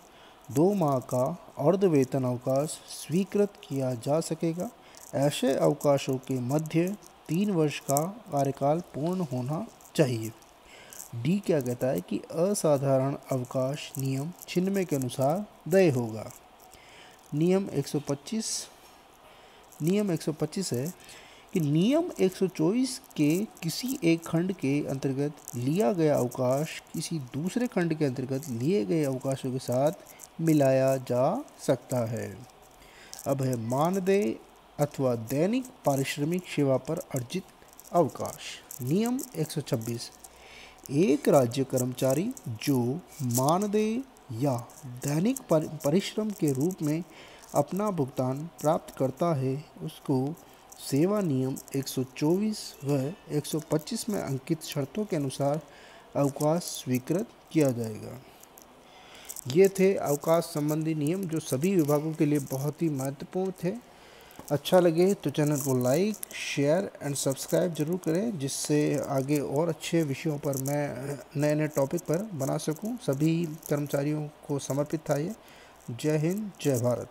2 माह का अर्ध वेतन अवकाश स्वीकृत किया जा सकेगा। ऐसे अवकाशों के मध्य 3 वर्ष का कार्यकाल पूर्ण होना चाहिए। डी क्या कहता है कि असाधारण अवकाश नियम 96 के अनुसार देय होगा। नियम 125 है कि नियम 124 के किसी एक खंड के अंतर्गत लिया गया अवकाश किसी दूसरे खंड के अंतर्गत लिए गए अवकाशों के साथ मिलाया जा सकता है। अब है मानदेय अथवा दैनिक पारिश्रमिक सेवा पर अर्जित अवकाश। नियम 126 एक राज्य कर्मचारी जो मानदेय या दैनिक परिश्रम के रूप में अपना भुगतान प्राप्त करता है उसको सेवा नियम 124 व 125 में अंकित शर्तों के अनुसार अवकाश स्वीकृत किया जाएगा। ये थे अवकाश संबंधी नियम जो सभी विभागों के लिए बहुत ही महत्वपूर्ण थे। अच्छा लगे तो चैनल को लाइक, शेयर एंड सब्सक्राइब जरूर करें जिससे आगे और अच्छे विषयों पर मैं नए नए टॉपिक पर बना सकूं। सभी कर्मचारियों को समर्पित था ये। जय हिंद, जय भारत।